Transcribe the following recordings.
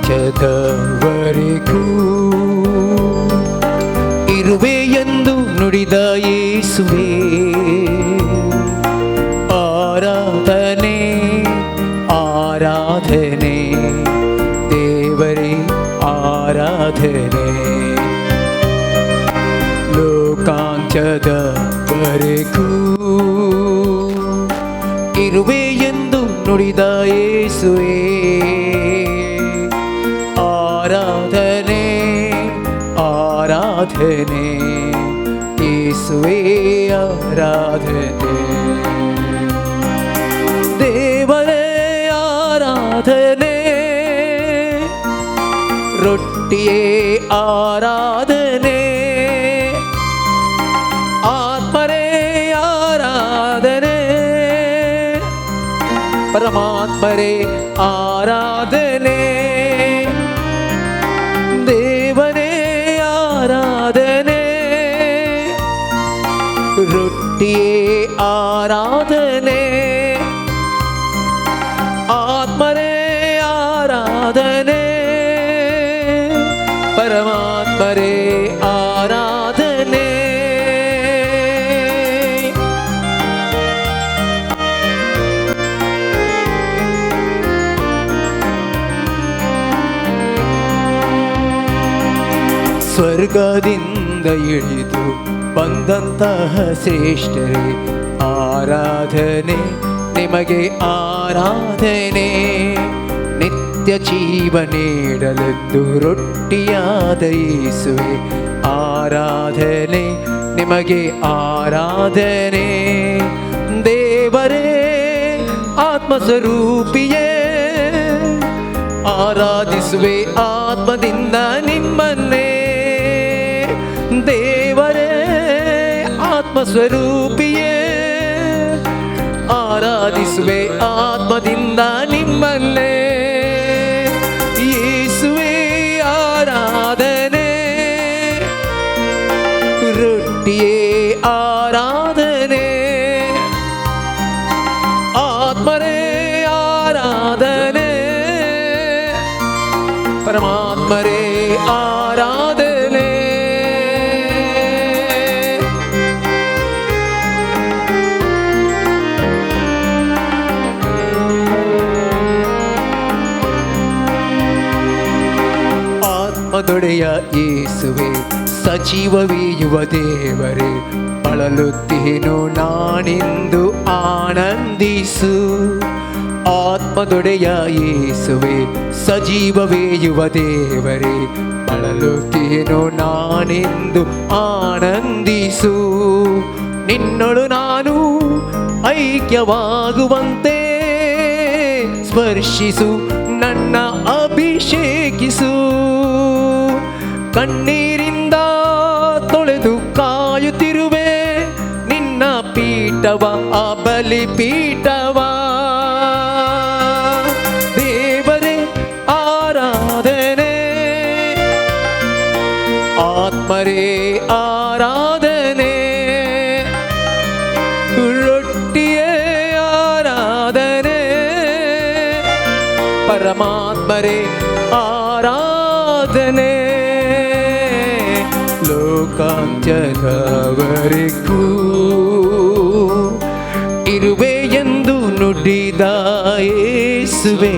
ಲೋಕಾಂತ್ಯದವರೆಗೂ ಇರುವೆ ಎಂದು ನುಡಿದ ಯೇಸುವೇ, ಆರಾಧನೆ ಆರಾಧನೆ ದೇವರೇ ಆರಾಧನೆ. ಲೋಕಾಂತ್ಯದವರೆಗೂ ಇರುವೆ ಎಂದು ನುಡಿದ ಯೇಸುವೇ, ಆರಾಧನೆ ಆರಾಧನೆ ಯೇಸುವೇ ಆರಾಧನೆ. ದೇವರೇ ಆರಾಧನೆ, ರೊಟ್ಟಿಯೇ ಆರಾಧನೆ, ಆತ್ಮರೇ ಆರಾಧನೆ, ಪರಮಾತ್ಮರೇ ಆರಾಧನೆ, ದೇವರೇ ಆರಾಧನೆ, ರೊಟ್ಟಿಯೇ ಆರಾಧನೆ, ಆತ್ಮರೇ ಆರಾಧನೆ, ಪರಮಾತ್ಮರೇ ಆರಾಧನೆ. ಸ್ವರ್ಗದಿಂದ ಇಳಿದು ಬಂದಂತಹ ಶ್ರೇಷ್ಠರೇ ಆರಾಧನೆ ನಿಮಗೆ ಆರಾಧನೆ. ನಿತ್ಯ ಜೀವ ನೀಡಲೆಂದು ರೊಟ್ಟಿಯಾದ ಯೇಸುವೆ ಆರಾಧನೆ ನಿಮಗೆ ಆರಾಧನೆ. ದೇವರೇ ಆತ್ಮಸ್ವರೂಪಿಯೇ ಆರಾಧಿಸುವೆ ಆತ್ಮದಿಂದ ನಿಮ್ಮನ್ನೇ. ದೇವರೇ ಆತ್ಮಸ್ವರೂಪಿಯೇ ಆರಾಧಿಸುವೆ ಆತ್ಮದಿಂದ ನಿಮ್ಮಲ್ಲೇ. ಯೇಸುವೇ ಆರಾಧನೆ, ರೊಟ್ಟಿಯೇ ಆರಾಧನೆ, ಆತ್ಮರೇ ಆರಾಧನೆ, ಪರಮಾತ್ಮರೇ ಆರಾಧನೆ. ಆತ್ಮದೊಡೆಯ ಯೇಸುವೆ ಸಜೀವವೀಯುವ ದೇವರೇ ಬಳಲುತ್ತೇನು ನಾನೆಂದು ಆನಂದಿಸು. ಆತ್ಮದೊಡೆಯ ಯೇಸುವೆ ಸಜೀವವೇಯುವ ದೇವರೇ ಬಳಲುತ್ತೇನು ನಾನೆಂದು ಆನಂದಿಸು. ನಿನ್ನೊಳು ನಾನು ಐಕ್ಯವಾಗುವಂತೆ ಸ್ಪರ್ಶಿಸು ನನ್ನ ಅಭಿಷೇಕಿಸು. ಕಣ್ಣೀರಿಂದ ತೊಳೆದು ಕಾಯುತ್ತಿರುವೆ ನಿನ್ನ ಪೀಠವ ಆ ಬಲಿಪೀಠವ. ದೇವರೇ ಆರಾಧನೆ, ಆತ್ಮರೇ ಆರಾಧನೆ, ರೊಟ್ಟಿಯೇ ಆರಾಧನೆ, ಪರಮಾತ್ಮರೇ ಆರಾಧನೆ. ಲೋಕಾಂತ್ಯದವರೆಗೂ ಇರುವೆ ಎಂದು ನುಡಿದ ಯೇಸುವೆ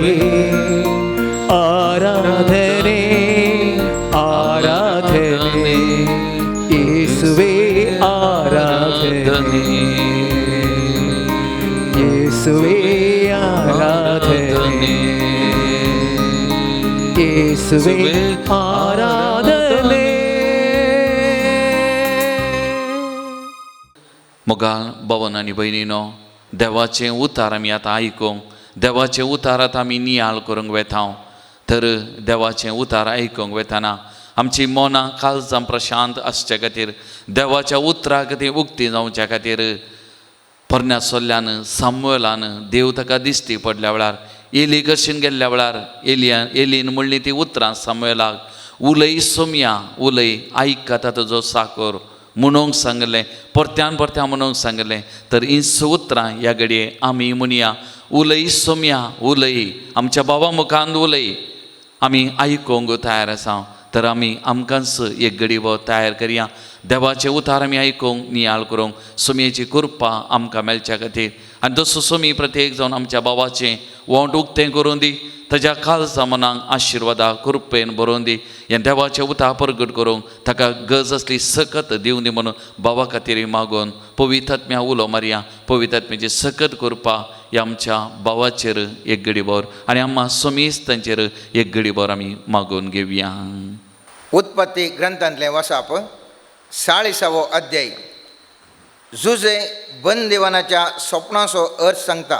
ಆರಾಧನೆ ಆರಾಧನೆ ಯೇಸುವೆ ಆರಾಧನೆ ಯೇಸುವೆ ಆರಾಧನೆ ಯೇಸುವೆ ಆರಾಧನೆ. मुगाल भवन आनी भयणीनो, देवाचें उतार आमी आतां आयकूंक, देवाचें उतार आतां आमी नियाळ करूंक वेता. तर देवाचें उतार आयकूंक वेताना आमची मनां काळजां प्रशांत आसचे खातीर, देवाच्या उतरा खातीर उक्ती जावचे खातीर पोरण्या सोल्ल्यान सामुएलान देव ताका दिश्टी पडल्या वेळार एली कडच्यान गेल्ल्या वेळार एलीन म्हणली ती उतरां सामुएलाक, उलय सोमया उलय, आयक आतां तुजो साकोर म्हणूंक सांगलें, परत्यान म्हणूंक सांगलें. तर हीं उतरां ह्या घडये आमी म्हणया, उलय सोमया उलय, आमच्या बाबा मुखांत उलय, आमी आयकोंक तयार आसा. तर आमी आमकांच एक घडीभर तयार करया. देवाचे उतार आमी आयकोंक नियाळ करूंक सुमयेची कृपा आमकां मेळच्या खातीर. आनी जसो सुमी प्रत्येक जावन आमच्या बाबाचें वोंट उक्तें करून दी, ताच्या खालसा मनाक आशिर्वादा कृपेन भरोवन दी. हें देवाचें उतार प्रगट करूंक ताका गज असली सकत दिवं दी म्हणून बाबा खातीर मागून पवित्र आत्म्या उलो मारया. पवित्र आत्म्याची सकत कृपा ह्या आमच्या बाबाचेर एक घडीभर आनी आम्हा सुमेस्तांचेर एक घडीभर आमी मागून घेवया. उत्पत्ती ग्रंथांतलें वसाप 40वो अध्याय. जुजे बंदिवानाच्या स्वप्नाचो अर्थ सांगता.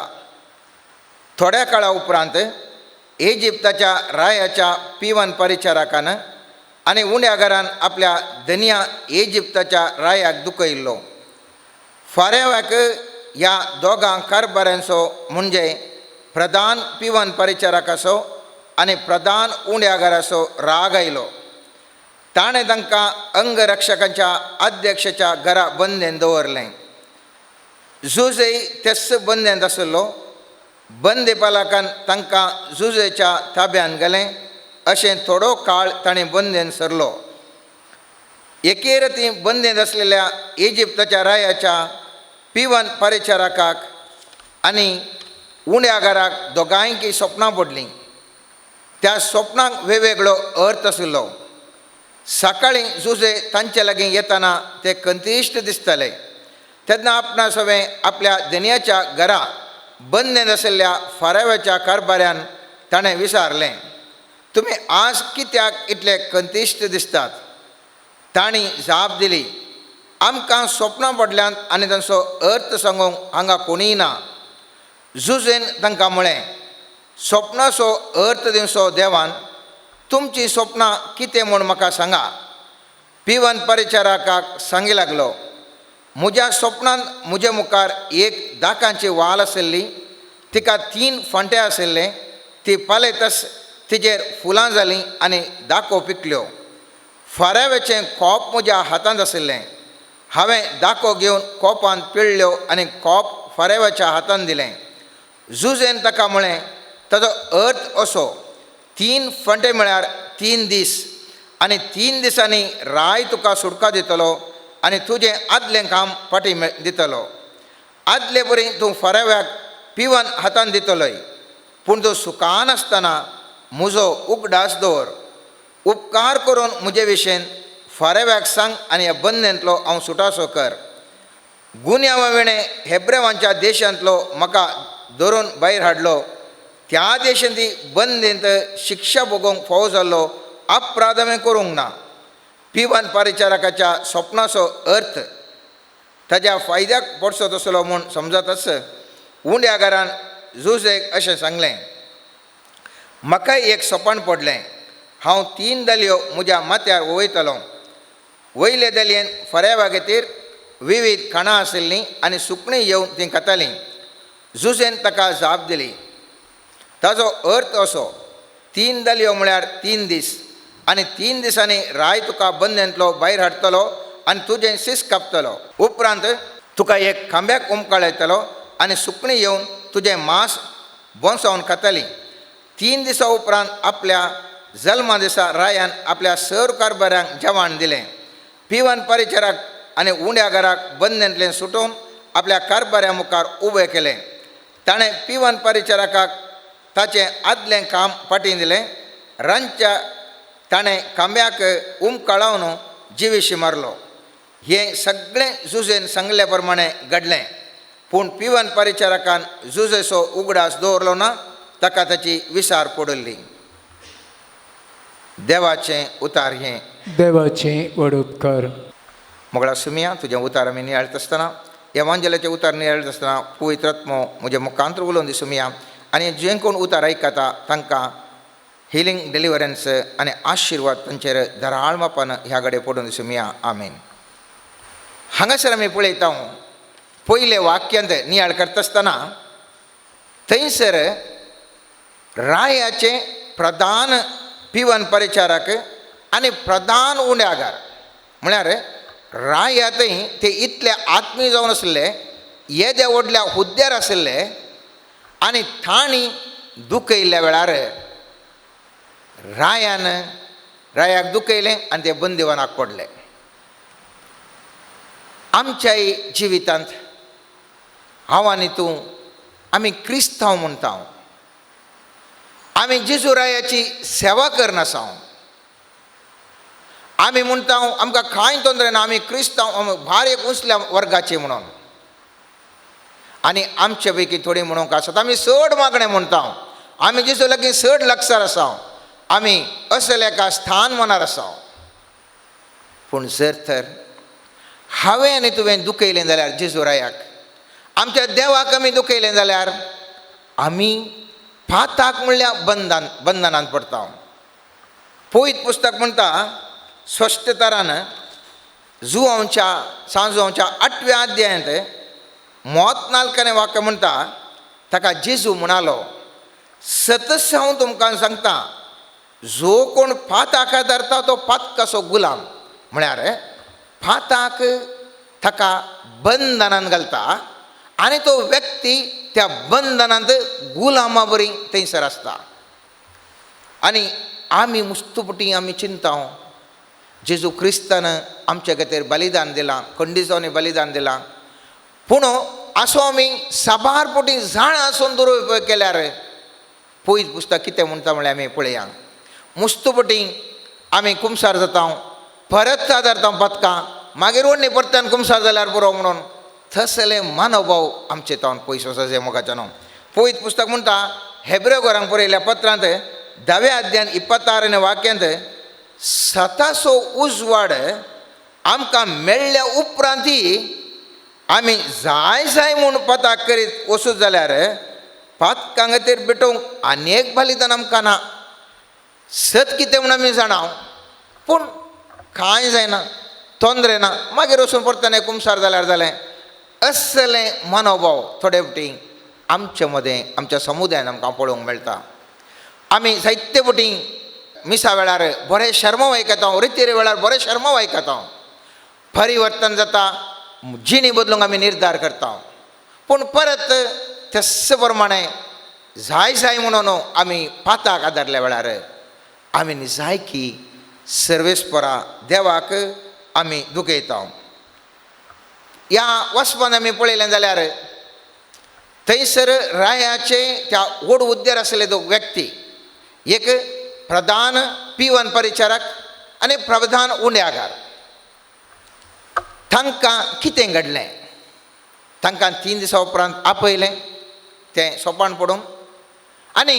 थोड्या काळा उपरांत इजिप्ताच्या रायाच्या पिवन परिचारकान आनी उण्या घरान आपल्या धन्या इजिप्ताच्या रायाक दुखयल्लो. फारेवाक ह्या दोगां कारभाऱ्यांचो म्हणजे प्रधान पिवन परिचारकाचो आनी प्रधान उण्या घराचो राग आयलो. ताणें तांकां अंगरक्षकांच्या अध्यक्षाच्या घरा बंदेन दवरलें. जुजय तेच बंदेंत आसलो. बंदेपालकान तांकां जुजेच्या ताब्यान गेलें. अशें थोडो काळ ताणें बंदेन सरलो. एके राती बंदेंत आसलेल्या इजिप्ताच्या रायाच्या पिवन परिचारकाक आनी उण्या घराक दोगांयकी स्वप्नां पडलीं. त्या स्वप्नांक वेगवेगळो अर्थ आशिल्लो. सकाळीं जुजे तांचे लागीं येतना ते कंतिश्ट दिसताले. तेन्ना आपणास हांवें आपल्या धन्याच्या घरा बंदेंत आशिल्ल्या फाराव्याच्या कारभाऱ्यान ताणें विचारलें, तुमी आज कित्याक इतले कंतिश्ट दिसतात? तांणी जाप दिली, आमकां स्वप्नां पडल्यांत आनी तांचो अर्थ सांगूंक हांगा कोणीय ना. जुजेन तांकां म्हळें, स्वप्नाचो अर्थ दिवचो देवान. तुमची स्वप्नां कितें म्हूण म्हाका सांगा. पिवन परिचारकाक सांगी लागलो, म्हज्या स्वप्नांत म्हजे मुखार एक दाकांची वाल आशिल्ली. तिका 3 फांटे आशिल्ले. ती पालयतस तिजेर फुलां जालीं आनी दाखो पिकल्यो. फाराव्याचें कोप म्हज्या हातांत आशिल्लें. हांवें दाखो घेवन कोपान पिळ्ळ्यो आनी कोप फाराव्याच्या हातांत दिलें. जुजेन ताका म्हळें, ताचो अर्थ असो, 3 फांटे म्हळ्यार 3 दीस आनी 3 दिसांनी राय तुका सुटका दितलो आनी तुजें आदलें काम फाटीं दितलो. आदले परी तूं फाराव्याक पिवन हातांत दितलोय, पूण तूं सुकान आसतना म्हजो उगडास दवर. उपकार करून म्हजे विशयेन फाराव्याक सांग आनी ह्या बंदेंतलो हांव सुटासो कर. गुन्यांवाविणें हेब्रेवांच्या देशांतलो म्हाका धरून भायर हाडलो. त्या देशांती बंदेंत शिक्षा भोगोवंक फावो जाल्लो अपराध हांवें करूंक ना. पिवन परिचारकाच्या स्वप्नाचो अर्थ ताच्या फायद्याक पडचो तसलो म्हूण समजताच उण्या घरान जुजेक अशें सांगलें, म्हाकाय एक सपन पडलें. हांव 3 दलयो म्हज्या माथ्यार वयतलो. वयले दलयेन फऱ्यावा खातीर विविध खाणां आशिल्लीं आनी सुकणीं येवन तीं खातालीं. जुजेन ताका जाप दिली, ताचो अर्थ असो, 3 दलयो म्हळ्यार 3 दीस आनी 3 दिसांनी राय तुका बंदेंतलो भायर हाडटलो आनी तुजें सीस कापतलो. उपरांत तुका एक खांब्याक उमकाळयतलो आनी सुकणीं येवन तुजें मांस बोंसावन खातालीं. 3 दिसां उपरांत आपल्या जल्मा दिसा रायान आपल्या सर कारभाऱ्यांक जेवण दिलें. पिवन परिचारक आनी उण्या घराक बंदेंतलें सुटोवन आपल्या कारभाऱ्या मुखार उबें केलें. ताणें पिवन परिचारकाक ताचें आदलें काम फाटीं दिलें. रांदच्या ताणें खांब्याक उमकाळावन जिवीशी मारलो. हें सगळें जुजेन सांगले प्रमाणें घडलें. पूण पिवन परिचारकान जुजेचो उगडास दवरलो ना. ताका ताची विसार पडली. देवाचें उतार हें. देवाचें वडोपकार. मोगळा सुमिया, तुजें उतार आमी नियाळत आसतना, एवांजलाचें उतार नियाळत आसतना पवित्र आत्मो म्हजे मुखांतर उलोवन दी सुमिया. आनी जे कोण उतार आयकता तांकां हिलींग, डिलिव्हरन्स आनी आशिर्वाद तांचेर धराळ मापान ह्या घडये पडून दी सुमिया. आमेन. हांगासर आमी पळयता पयले वाक्यांत नियाळ करता आसतना थंयसर रायाचे प्रधान पिवन परिचारक आनी प्रधान उण्यागार म्हळ्यार रायातय ते इतले आत्मीय जावन आसले, येद्या व्हडल्या हुद्द्यार आशिल्ले आनी तांणी दुखयल्ल्या वेळार रायाक दुखयलें आनी ते बंदिवानाक पडले. आमच्याय जिवितांत हांव आनी तूं आमी क्रिस्तांव म्हणटा, आमी जेजू रायाची सेवा करनासा. आमी म्हणटा आमकां कांय तोंदरे ना, आमी क्रिस्तांव भार एक उसल्या वर्गाचे म्हणून. आनी आमचे पैकी थोडी म्हणूंक आसात आमी चड मागणें म्हणटा, आमी जेजू लागीं चड लागसार आसा, आमी असले एका स्थान मनार आसा. पूण जर तर हांवें आनी तुवें दुखयलें जाल्यार जेजू रायाक, आमच्या देवाक आमी दुखयलें जाल्यार आमी पाताक म्हणल्या बंधनांत पडटा. पयत पुस्तक म्हणटा स्पश्ट तरान सांजुआंवच्या 8व्या अध्यायांत 34वें वाक्य म्हणटा, ताका जेजू म्हणालो, सतत हांव तुमकां सांगता, जो कोण पाताक धरता तो पातकाचो गुलाम. म्हळ्यार पाताक ताका बंधनांत घालता आनी तो व्यक्ती त्या बंधनांत गुलामा बरी थंयसर आसता. आनी आमी मुस्तुपटी आमी चिंता, जेजू क्रिस्तान आमचे खातीर बलिदान दिलां, खंडीचोनी बलिदान दिलां. पूण आसो आमी साबारपोटी झाड आसून दुरुपयोग केल्यार पयत पुस्तक कितें म्हणटा म्हळ्यार आमी पळया. मुस्तुपटी आमी कुमसार जाता, परत धरता पथकां, मागीर व्हडली परत्यान कुमसार जाल्यार पुरो म्हणून थसले मानवभाव आमचे तावन पयस वचचे मोगाचे न्हू. पयत पुस्तक म्हणटा हेब्रेव घरांक बरयल्या पत्रांत 10व्या अध्यायान 26वें वाक्यांत, सताचो उजवाड आमकां मेळ्ळ्या उपरांतय आमी जाय म्हूण पताक करीत वचूत जाल्यार पातकां खातीर भेटोवंक आनीक बलिदान आमकां ना. सत कितें म्हूण आमी जाणाव, पूण कांय जायना, तोंदरे ना, मागीर वचून परताने कुमसार जाल्यार जालें. असले मनोभाव थोडे फावटी आमचे मदें आमच्या समुदायान आमकां पळोवंक मेळटा. आमी जायते फावटी मिसा वेळार बरें शर्म आयकता, रितीरे वेळार बरें शर्म आयकता, परिवर्तन जाता, जिणी बदलूंक आमी निर्धार करता. पूण परत तस प्रमाणे जाय म्हणून आमी पाताक आदारल्या वेळार आमी निजायकी सर्वेस्परा देवाक आमी दुखयता. ह्या वचपान आमी पळयलें जाल्यार थंयसर रायाचे त्या व्हड हुद्द्यार आसले तो व्यक्ती, एक प्रधान पिवन परिचारक आनी प्रधान उंड्यागार, तांकां कितें घडलें? तांकां 3 दिसां उपरांत आपयलें तें सोपान पडून, आनी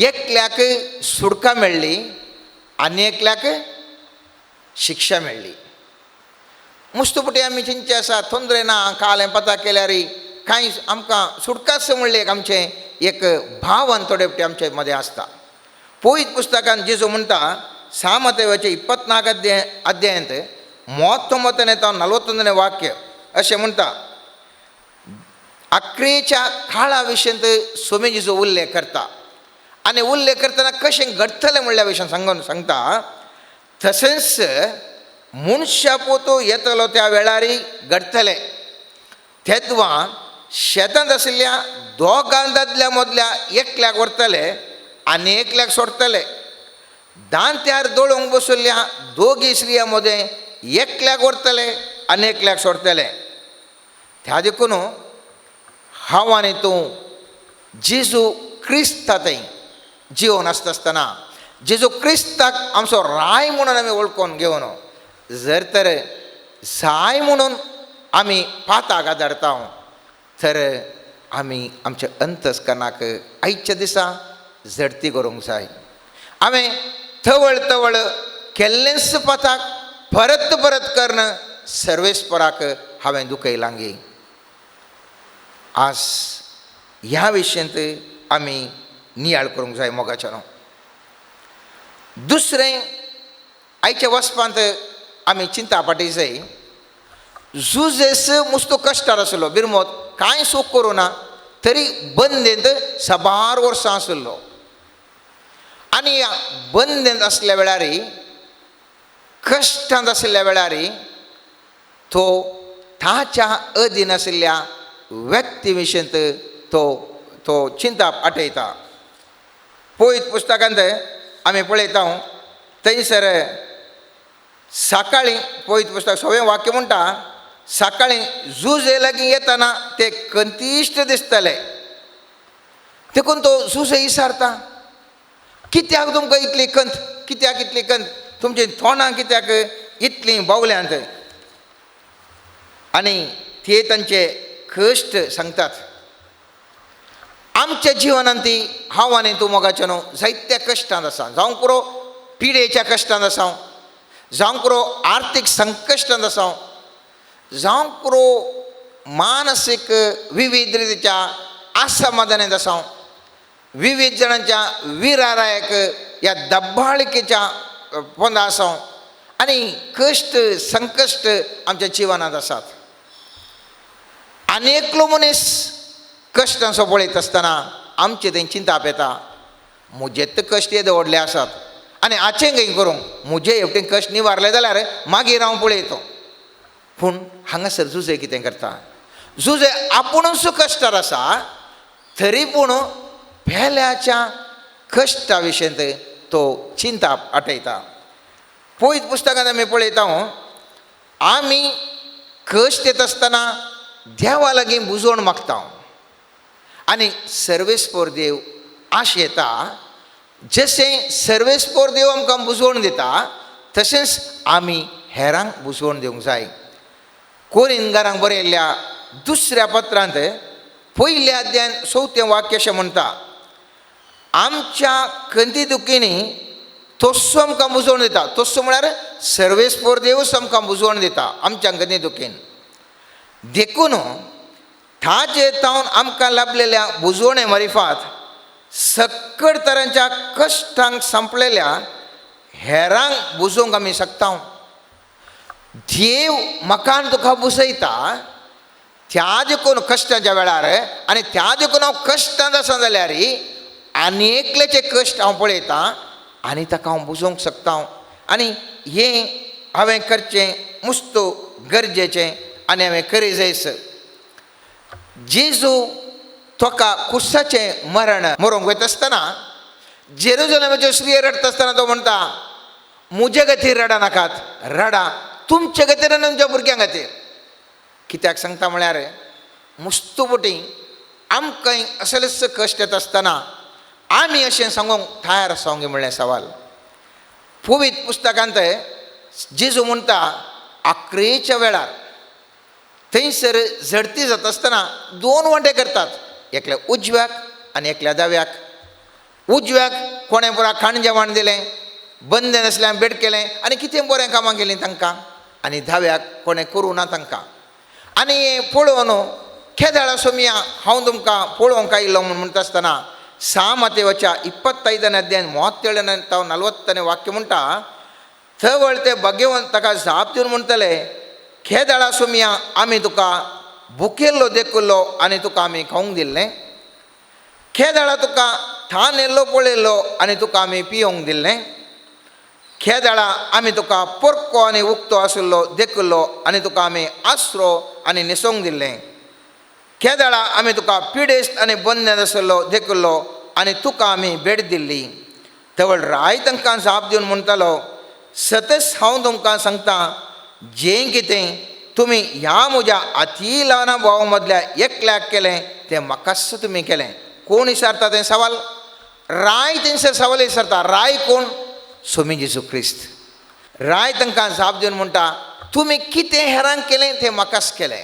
एकल्याक सुडका मेळ्ळी आनी एकल्याक शिक्षा मेळ्ळी. मुस्तुपटी आमी चिंचे आसा, तोंदरे ना, काल हें पता केल्यार कांय आमकां सुडकाच म्हणले आमचें एक भावन थोडे फावटी आमचे मदें आसता. पयत पुस्तकांत जेजू म्हणटा 6 मत्तेवाचे 24 अध्यायांत 39 ते 41 वाक्य अशें म्हणटा, अक्रेच्या काळा विशयंत स्वामी जेजू उल्लेख करता. आनी उल्लेख करतना कशें घडटलें म्हणल्या विशयन सांगता, तशेंच मनशा पोतो येतलो त्या वेळारी घडटलें. तेदवां शेतांत आशिल्ल्या दोगां दादल्या मदल्या एकल्याक व्हरतले आनी एकल्याक सोडटले. दांत्यार दोळोवंक बशिल्ल्या दोगी स्त्रियां मदें एकल्याक व्हरतले आनी एकल्याक सोडटले. त्या देखून हांव आनी तूं जेजू क्रिस्तांतय जिवन आसतना जेजू क्रिस्ताक आमचो राय म्हणून आमी वळखून घेवन जर तर जाय म्हणून आमी पाताक आदारता, तर आमी आमच्या अंतस्करणाक आयच्या दिसा झडती करूंक जाय. हांवें तवळ केल्लेंच पाताक परत करणं सर्वेस्पराक हांवें दुखयलां गे. आज ह्या विशयंत आमी नियाळ करूंक जाय मोगाच्यान. दुसरें आयच्या वचपांत आमी चिंता पाटी जाय, जुजेस मुस्तो कश्टार आसलो, बिरमोत कांय सूख करूं ना, तरी बंदेंत साबार वर्सां आसलो. आनी ह्या बंदेंत आसल्या वेळार, कश्टांत आसल्या वेळार तो ताच्या अधीन आशिल्ल्या व्यक्ती विशयंत तो चिंता आटयता. पयत पुस्तकांत आमी पळयता थंयसर सकाळीं पळयत पुस्तक 6वें वाक्य म्हणटा सकाळीं झुजे लागीं येतना ते कंतिश्ट दिसतले देखून तो झुजे विचारता कित्याक तुमकां इतली कंत कित्याक इतली कंत तुमची तोंडां कित्याक इतलीं बावल्यांत आनी ते तांचे कश्ट सांगतात आमच्या जिवनांत हांव आनी तूं मोगाचें न्हू जायत्या कश्टांत आसा जावं पुरो पिडेच्या कश्टांत आसा जावं पुरो आर्थीक संकश्टांत आसा जावं पुरो मानसीक विविध रितीच्या असमाधानांत आसा विविध जाणांच्या विरारायक ह्या दब्बाळिकेच्या पोंदा आसा आनी कश्ट संकश्ट आमच्या जिवनांत आसात आनी एकलो मनीस कश्टांचो पळयत आसतना आमचे थंय चिंताप येता म्हजेच कश्ट हे दवरले आसात आनी हाचें खंय करूंक म्हजे हेवटेन कश्ट निवारले जाल्यार मागीर हांव पळयतो पूण हांगासर झुजे कितें करता झुजे आपुणूच कश्टार आसा तरी पूण भेल्याच्या कश्टा विशयींत तो चिंताप आटयता पळयत पुस्तकांत आमी पळयता आमी कश्ट येत आसतना देवा लागीं बुजवण मागता आनी सर्वेस्पर देव आशेता जशें सर्वेस्पर देव आमकां बुजवण दिता तशेंच आमी हेरांक बुजवण दिवंक जाय कोरिंथकारांक बरयल्ल्या दुसऱ्या पत्रांत पयल्या अध्यायान 4वें वाक्य अशें म्हणटा आमच्या कंती दुखींनी तोस्सो आमकां बुजवण दिता तोस्सो म्हळ्यार सर्वेस्पर देवूच आमकां बुजवण दिता आमच्या कंती दुखीन देखून ताचे तावन आमकां लाभलेल्या बुजवणे मारिफात सकट तरांच्या कश्टांक संपलेल्या हेरांक बुजोवंक आमी शकता देव मकान तुका बुजयता त्या देखून कश्टाच्या वेळार आनी त्या देखून हांव कश्टांत आसा जाल्यार आनी एकल्याचे कश्ट हांव पळयता आनी ताका हांव बुजोवंक शकता आनी हें हांवें करचें मुस्तो गरजेचें आनी हांवें करी जायस जेजू तोका कुसाचें मरण मरोवंक वयता आसतना जेरुजलेमाच्यो स्त्रियो रडटा आसतना तो म्हणटा म्हजे खातीर रडा नाकात रडा तुमचे खातीर आनी तुमच्या भुरग्यां खातीर कित्याक सांगता म्हळ्यार मुस्तुबटी आमकां असलेच कश्ट येता आसतना आमी अशें सांगूंक तयार आसोंक म्हणलें सवाल पवित्र पुस्तकांत जेजू म्हणटा आख्रेच्या वेळार थंयसर झडती जाता आसतना 2 वांटे करतात एकल्या उजव्याक आनी एकल्या दाव्याक उजव्याक कोणें बरा खाण जेवण दिलें बंदन आसल्यार भेट केलें आनी कितें बरें कामां केलीं तांकां आनी दाव्याक कोणें करूं ना तांकां आनी हें पळोवन केदाळा सोमिया हांव तुमकां पळोवंक आयिल्लो म्हूण म्हणटा आसतना 6 मातेवाच्या 25 अध्यायान 37 तावन 40 वाक्य म्हणटा थंय ते भगवंत ताका जाप दिवन म्हणटले केदाळा सोमिया आमी तुका भुकेल्लो देखुल्लो आनी तुका आमी खावंक दिल्लें केदाळा तुका ठाण येल्लो पळयल्लो आनी तुका आमी पियोंक दिल्लें केदाळा आमी तुका पोरको आनी उक्तो आशिल्लो देखुल्लो आनी तुका आमी आसरो आनी न्हेसोवंक दिल्लें केदाळा आमी तुका पिडेस्त आनी बंदन आशिल्लो देखुल्लो आनी तुका आमी भेट दिल्ली तवळ राय तांकां जाप दिवन म्हणटालो सतत हांव तुमकां सांगता जें कितें तुमी ह्या म्हज्या अती ल्हान भावा मदल्या एकल्याक केलें तें म्हाकाच तुमी केलें कोण विचारता तें सवाल राय तेंचर सवाल विचारता राय कोण स्वामी जेजू क्रिस्त राय तांकां जाप दिवन म्हणटा तुमी कितें हेरांक केलें तें म्हाकाच केलें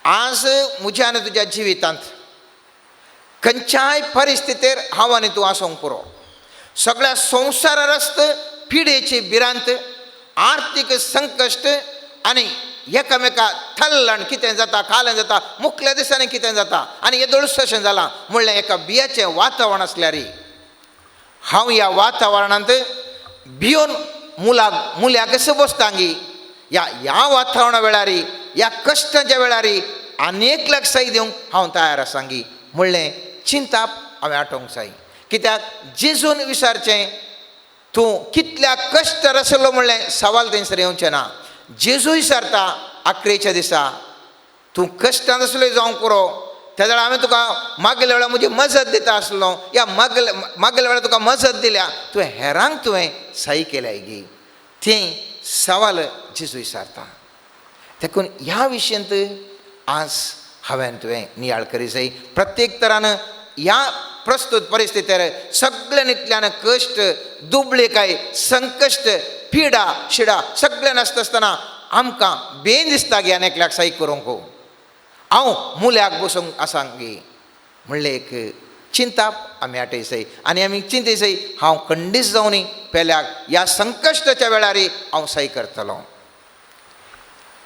आज म्हज्या आनी तुज्या जिवितांत खंयच्याय परिस्थितीर हांव आनी तूं आसूंक पुरो सगळ्या संवसारार आसत पिडेची भिरांत आर्थीक संकश्ट आनी एकामेका थल्लान कितें जाता कालें जाता मुखल्या दिसांनी कितें जाता आनी येदोळूच अशें जालां म्हणल्यार एका भियेचें वातावरण आसल्यार हांव ह्या वातावरणांत भियोन मुल्याक कसो बसतांगी ह्या वातावरणा वेळार ह्या कश्टाच्या वेळार आनेकल्याक साई दिवंक हांव तयार आसांगी म्हणलें चिंताप हांवें आटोवंक जाय कित्याक जेजून विचारचें तूं कितल्या कश्टार आसलो म्हणलें सवाल थंयसर येवचें ना जेजू विचारता आख्रेच्या दिसा तूं कश्टांत आसलो जावं पुरो त्या वेळा हांवें तुका मागल्या वेळा म्हजी मजत दिता आसलो, या मागल्या वेळा तुका मजत दिल्या, तुवें हेरांक तुवें सही केल्या गी. ती सवाल जेजू विचारता. देखून ह्या विशयांत आज हांवें तुवें नियाळ करी जाय. प्रत्येक तरान ह्या प्रस्तुत परिस्थितीर सगळ्यांतल्यान कश्ट, दुबळेकाय, संकश्ट, पिडा शिडा सगळ्यान आसता आसतना आमकां बेन दिसता गे आनी एकल्याक सही करूंक हांव मुल्याक बसूंक आसांक गे म्हणलें एक चिंता आमी आटयसय आनी आमी चिंतयसय हांव खंडीत जावनी पेल्याक ह्या संकश्टाच्या वेळार हांव सही करतलों.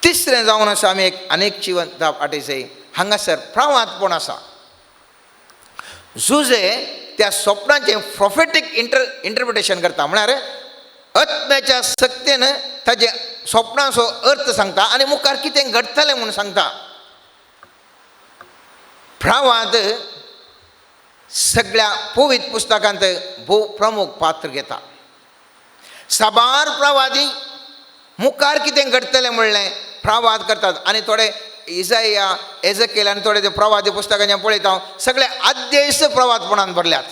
तिसरें जावन आसा आमी एक अनेक चिंता आटयसय हांगासर प्रावांतपण आसा. जुजे त्या स्वप्नाचें प्रॉफेटीक इंटरप्रिटेशन करता, म्हळ्यार आत्म्याच्या सक्तीन ताचे स्वप्नाचो अर्थ सांगता आनी मुखार कितें घडटलें म्हूण सांगता. प्रावांत सगळ्या पवित्र पुस्तकांत भोव प्रमुख पात्र घेता. साबार प्रवादी मुखार कितें घडटलें म्हणलें प्रावाद करतात आनी थोडे इजाया एजकेल आनी थोडे ते प्रवादी पुस्तकांचे पळयता हांव सगळे आद्यस प्रवादपणान भरल्यात.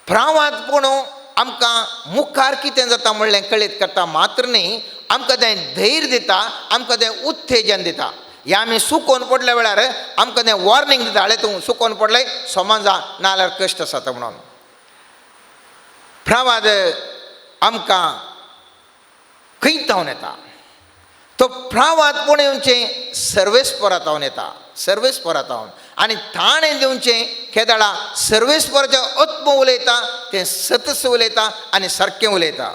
प्रावादपण आमकां मुखार कितें जाता म्हणलें कळीत करता मात्र न्ही, आमकां तें धैर्य दिता, आमकां तें उत्तेजन दिता. हे आमी सुकोवन पडल्या वेळार आमकां तें वॉर्निंग दिता, हाळे तूं सुकोवन पडलें समाजा नाल्यार कश्ट जाता म्हणून. प्रावाद आमकां खंय तावन येता, तो प्रावादपण येवचें सर्वेस्परांतावन येता, सर्वेस्परांतावन आनी ताणें दिवचें केदाळा सर्वेस्पराचें आत्म उलयता, तें सतस उलयता आनी सारकें उलयता.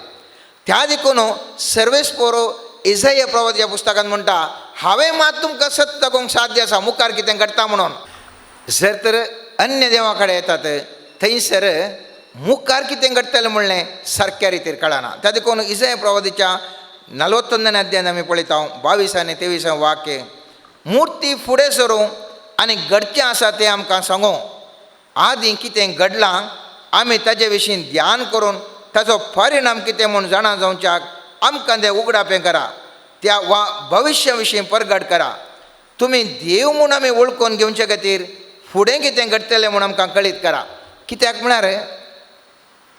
त्या देखून सर्वेस्परो इजाया प्रवादाच्या पुस्तकांत म्हणटा हांवें मात तुमकां सत्य दाखोवंक साध्य आसा मुखार कितें घडटा म्हणून. जर तर अन्य देवा कडेन येतात थंयसर मुखार कितें घडटलें म्हणलें सारक्या रितीर कळना. त्या देखून इजाया प्रवादाच्या 41 अध्यायान आमी पळयता 22 आनी 23 वाक्य, मुर्ती फुडें सरूं आनी घडचें आसा तें आमकां सांगूं, आदीं कितें घडलां आमी ताजे विशीं ध्यान करून ताचो परिणाम कितें म्हूण जाणा जावच्याक आमकां तें उगडापें करा, त्या वा भविश्या विशीं परगट करा. तुमी देव म्हूण आमी वळखून घेवचे खातीर फुडें कितें घडटलें म्हूण आमकां कळीत करा. कित्याक म्हळ्यार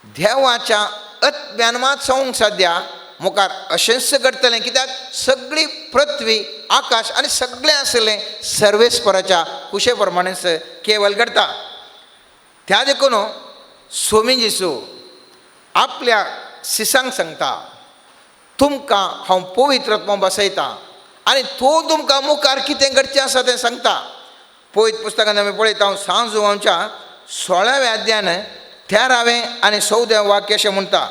देवाच्या आत्म्यान मात सांगूंक साध्या मुखार अशेंच घडटलें, कित्याक सगळी पृथ्वी आकाश आनी सगळें आसलें सर्वेस्पराच्या कुशे प्रमाणेच केवळ घडटा. त्या देखून स्वामी जेजू आपल्या शिसांक सांगता तुमकां हांव पवित्र आत्मो बसयता आनी तो तुमकां मुखार कितें घडचें आसा तें सांगता. पवित्र पुस्तकांत आमी पळयता 16व्या अध्यायान 13वें आनी 14वें वाक्य अशें म्हणटा,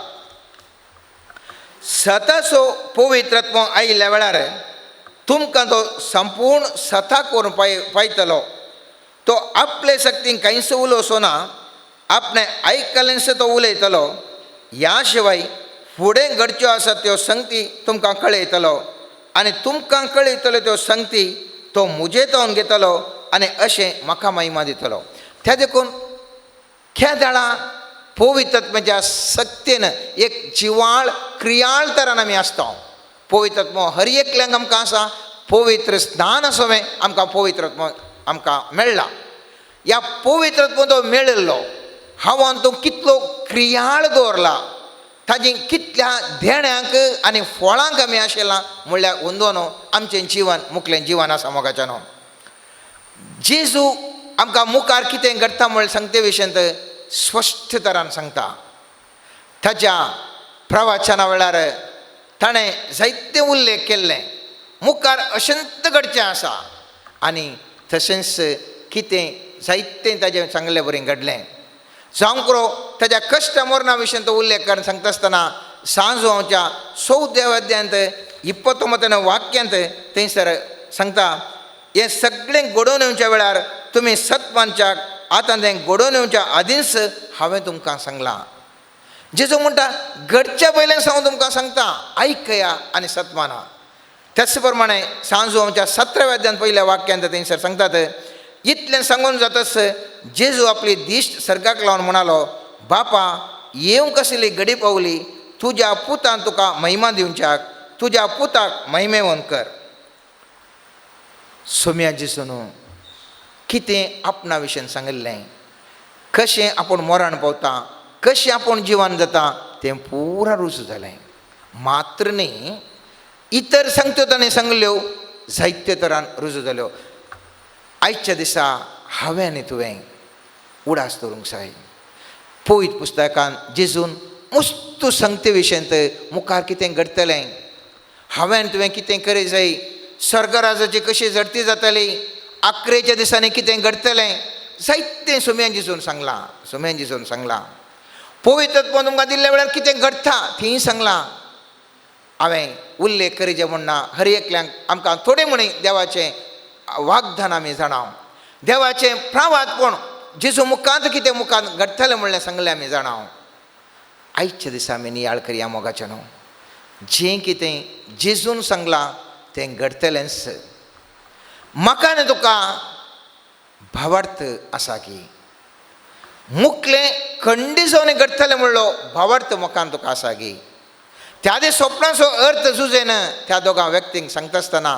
सताचो पवित्र आत्मो आयिल्ल्या वेळार तुमकां तो संपूर्ण सता करून पायतलो. तो आपले सक्तीन कांयच उलोवचो ना, आपणे आयकलेंच तो उलयतलो. ह्या शिवाय फुडें घडच्यो आसात त्यो संगती तुमकां कळयतलो आनी तुमकां कळयतल्यो त्यो संगती तो मुजेतावन घेतलो आनी अशें म्हाका महिमा दितलो. त्या देखून केदाळा पवित्र आत्म्याच्या सक्तीन एक जिवाळ क्रियाळ तरान आमी आसता. पवित्र आत्मो हर एकल्यांक आमकां आसा, पवित्र स्नान आसोवें आमकां पवित्र आत्मो आमकां मेळ्ळा. ह्या पवित्र आत्मो तो मेळिल्लो हांवान तो कितलो क्रियाळ दवरला, ताजी कितल्या देण्यांक आनी फळांक आमी आशिल्लां म्हणल्यार हुंदोन आमचें जिवन मुखलें जिवन आसा मोगाच्यान. जेजू आमकां मुखार कितें घडटा म्हण सांगते विशयांत स्पश्ट तरान सांगता. ताच्या प्रवचना वेळार ताणें जायते उल्लेख केल्ले मुखार अशेंच घडचें आसा आनी तशेंच कितें जायतें ताजें चांगलें बरें घडलें. जावं करो ताच्या कश्ट मरणा विशीं तो उल्लेख करून सांगता आसतना सांजोच्या 14व्या अध्यायांत 29 वाक्यांत थंयसर सांगता, हें सगळें घडोवन येवच्या वेळार तुमी सत्मानच्याक आतां तें घडोवन येवच्या आदींच हांवें तुमकां सांगलां. जेजू म्हणटा घडच्या पयलें हांव तुमकां सांगता, आयकया आनी सत्माना. त्याच प्रमाणे सांजोच्या 17व्या अध्यायान पयल्या वाक्यांत थंयसर सांगतात, इतलें सांगून जाताच जेजू आपली दिश्ट सर्गाक लावन म्हणालो, बापा येवंक आशिल्ली घडी पावली, तुज्या पुतान तुका महिमा दिवच्याक तुज्या पुताक महिमेवन कर. सोम्या जेजून कितें आपणा विशयी सांगिल्लें, कशें आपूण मरण पावता, कशें आपूण जिवन जाता तें पुरा रुजू जालें. मात्र न्ही, इतर संगत्यो ताणें सांगल्यो जायत्यो तरान रुजू जाल्यो. आयच्या दिसा हांवें आनी तुवें उडास दवरूंक जाय. पवित्र पुस्तकान जेजून मस्त संगते विशयंत मुखार कितें घडटलें, हांवें आनी तुवें कितें करी जाय, स्वर्गराजाची कशी झडती जाताली, आखरेच्या दिसांनी कितें घडटलें, जायतें सुमयान जेजून सांगलां. पवित्र तुमकां दिल्ल्या वेळार कितें घडटा थंय सांगलां. हांवें उल्लेख करीचे म्हणना, हर एकल्यांक आमकां थोडें म्हणी देवाचें वाग्दान आमी जाणाव, देवाचें प्रावादपण जेजू मुखांत कितें मुखांत घडटलें म्हणलें सांगलें आमी जाणाव. आयच्या दिसा आमी नियाळ करया मोगाचें न्हू. जें कितें जेजून सांगलां तें घडटलेंच. म्हाका आनी तुका भावार्थ आसा की मुखलें खंडी जावन घडटलें म्हणलो भावार्थ म्हाका आनी तुका आसा की त्या दे स्वप्नाचो अर्थ जुजेन त्या दोगां व्यक्तींक सांगता आसतना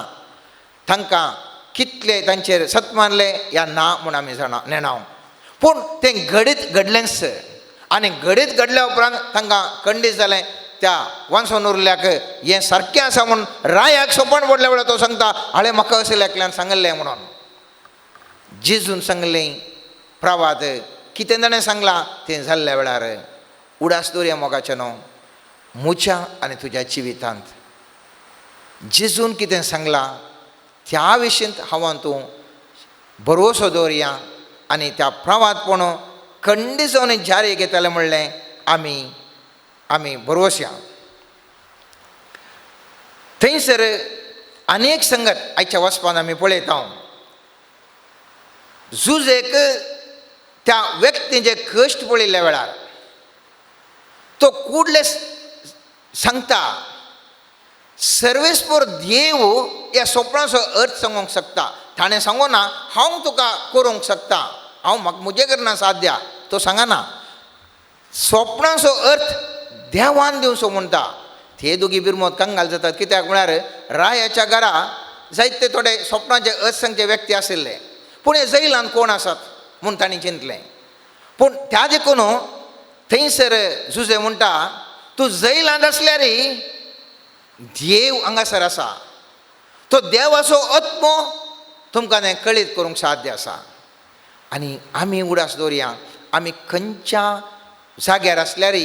तांकां कितले तांचेर सत मारलें या ना म्हूण आमी नेणाव. पूण तें घडलेंच. आनी घडल्या उपरांत तांकां खंडीत जालें. त्या वांसून उरल्याक हें सारकें आसा म्हूण रायाक सोपण पडल्या वेळार तो सांगता, हाळे म्हाका अशें एकल्यान सांगलें म्हणून. जेजून सांगलें प्रवाद कितें ताणें सांगलां तें जाल्ल्या वेळार उडास दवरया मोगाचें न्हू. म्हज्या आनी तुज्या जिवितांत जेजून कितें सांगलां त्या विशयींत हांव तूं भरवोसो दवरया आनी त्या प्रवादपण खंडी जावन जारी घेतलें म्हणलें आमी भरवोसया. थंयसर अनेक संगत आयच्या वचपान आमी पळयता. जुजेक त्या व्यक्तीचे कश्ट पळयल्ल्या वेळार तो कुडले सांगता, सर्वेस्पर देव ह्या स्वप्नाचो अर्थ सांगूंक शकता. ताणें सांगोना हांव तुका करूंक शकता, हांव म्हाका म्हजे कडल्यान साध्या, तो सांगना. स्वप्नाचो अर्थ देवान दिवचो म्हणटा. ते दोगी बिरमोद कंगाल जातात. कित्याक म्हळ्यार रायाच्या घरा जायते थोडे स्वप्नाचे अर्थ सांगचे व्यक्ती आशिल्ले, पूण हे जैलान कोण आसात म्हूण तांणी चिंतलें. पूण त्या देखून थंयसर जुजे म्हणटा, तूं जैलांत आसल्यार देव हांगासर आसा. तो देवाचो आत्मो तुमकां हें कळीत करूंक साध्य आसा. आनी आमी उडास दवरया, आमी खंयच्या जाग्यार आसल्यार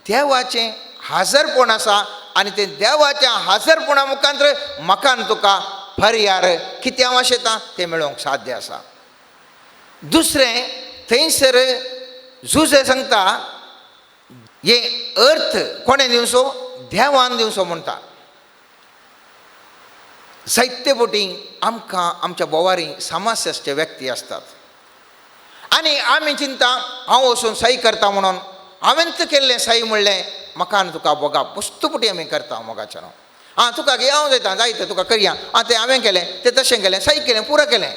देवाचें हाजरपण आसा आनी तें देवाच्या हाजरपणा मुखांतर म्हाका आनी तुका पर्यार कितें आवश्यकता तें मेळोवंक साध्य आसा. दुसरें थंयसर जुजे सांगता हे अर्थ कोणें दिवचो, देवान दिवचो म्हणटा. जायते फावटी आमकां आमच्या बोवारी समस्याचे व्यक्ती आसतात आनी आमी चिंता हांव वचून सही करता म्हणून. हांवें केल्लें सही म्हणलें म्हाका आनी तुका बोगा पुस्तपुटी आमी करता मोगाचें न्हू. तुका घे हांव जाता जायतें तुका करया, तें हांवें केलें, तें तशें केलें, सही केलें, पुरो केलें.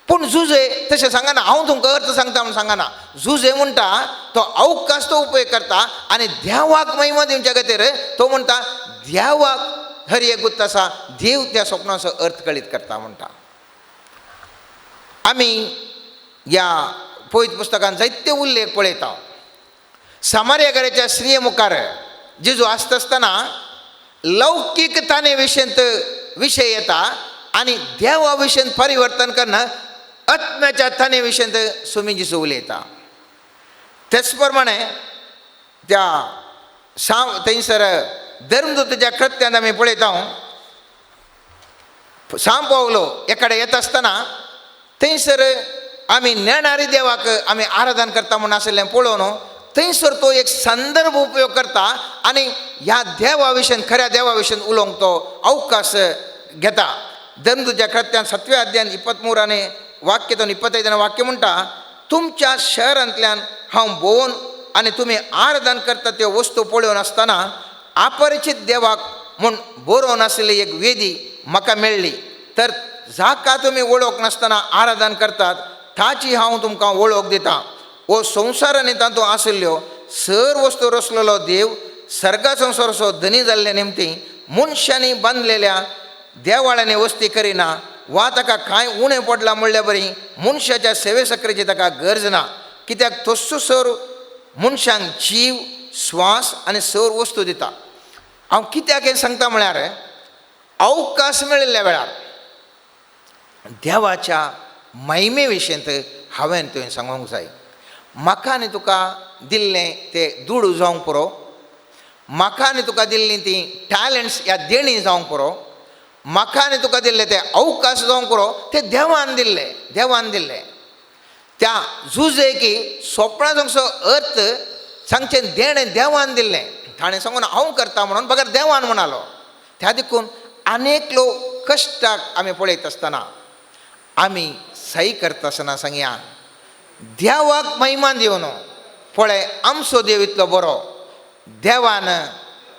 पूण जुजे तशें सांगना, हांव तुमकां अर्थ सांगता म्हूण सांगना. जुजे म्हणटा तो अवकाश तो उपेग करता आनी देवाक महिमा दिवचे खातीर तो म्हणटा देवाक हर एक गुत्त आसा, देव त्या स्वप्नाचो अर्थ कळीत करता म्हणटा. आमी ह्या पवित्र पुस्तकान जायते उल्लेख पळयता. समार्याकाराच्या स्त्रिये मुखार जेजू आसता आसतना लौकीकताने विशय येता आनी देवा विशयींत परिवर्तन करना आत्म्याच्या ताने विशयींत सुमी जेजू उलयता. तेच प्रमाणे त्या थंयसर धर्मदूताच्या कृत्यांत आमी पळयता. सांब पावलो एकाडे येता आसतना थंयसर आमी नेणारी देवाक आमी आराधन करता म्हूण आशिल्लें पळोवन थंयसर तो एक संदर्भ उपयोग करता आनी ह्या देवा विशयींत खऱ्या देवा विशयींत उलोवंक तो अवकाश घेता. धर्मदूताच्या कृत्यान 7व्या अध्यायान 23 वाक्यातून 25 वाक्य म्हणटा, तुमच्या शहरांतल्यान हांव भोंवून आनी तुमी आराधन करता त्यो वस्तू पळोवन आसतना अपरिचित देवाक म्हूण बरोवन आशिल्ली एक वेदी म्हाका मेळ्ळी. तर जाका तुमी वळख नासतना आराधन करतात ताची हांव तुमकां वळख दितां. हो संवसारांनी तातूंत आशिल्ल्यो सर वस्तू रचलेलो देव सर्गा संवसाराचो धनी जाल्ले निमती मनशांनी बांदलेल्या देवाळ्यांनी वस्ती करिना वा ताका कांय उणें पडलां म्हणल्या बरी मनशाच्या सेवे सकरेची ताका गरज ना, कित्याक तस्सो सर मनशांक जीव स्वास आनी सर वस्तू दिता. हांव कित्याक हें सांगता म्हळ्यार अवकाश मेळिल्ल्या वेळार देवाच्या महिमे विशयंत हांवें तुवें सांगूंक जाय. म्हाका आनी तुका दिल्लें तें दूड जावंक पुरो, म्हाका आनी तुका दिल्लीं ती टॅलंट्स ह्या देणी जावंक पुरो, म्हाका आनी तुका दिल्लें तें अवकाश जावंक पुरो, तें देवान दिल्लें. त्या झुजेकी स्वप्नाचो अर्थ सांगचें देणें देवान दिल्लें. ताणें सांगून हांव करता म्हणून बगर देवान म्हणालो. त्या देखून अनेक लोक कश्टाक आमी पळयत आसतना आमी सही करता आसतना सांगया देवाक महिमान दिवं न्हू. पळय आमचो देव इतलो बरो, देवान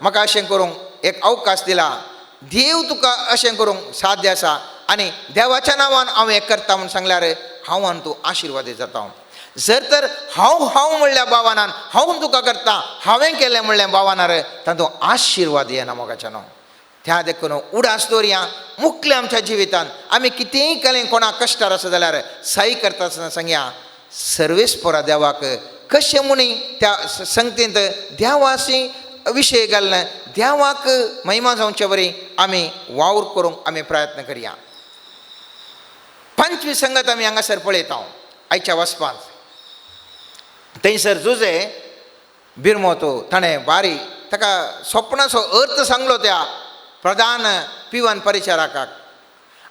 म्हाका अशें करूंक एक अवकाश दिला, देव तुका अशें करूंक साध्य आसा आनी देवाच्या नांवान हांव हें करता म्हूण सांगल्यार हांव आनी तूं आशिर्वादीत जाता. जर तर हांव म्हणल्या भावानान हांव तुका करता, हांवें केलें म्हणलें भावानार तातूंत आशिर्वाद येना मोगाच्या न्हू. त्या देखून उडास दवरया मुखलें आमच्या जिवितांत. आमी कितेंय केलें कोणाक कश्टार आसा जाल्यार सही करता आसतना सांगया सर्वेस्परा देवाक कशें म्हणी त्या संगतींत देवाशी विशय घालना, देवाक महिमा जावचे बरी आमी वावर करूंक आमी प्रयत्न करया. 5वी संगत आमी हांगासर पळयता आयच्या वचपांत. थंयसर जुजे बिरमोतो ताणें बारी ताका स्वप्नाचो अर्थ सांगलो त्या प्रधान पिवन परिचारकाक.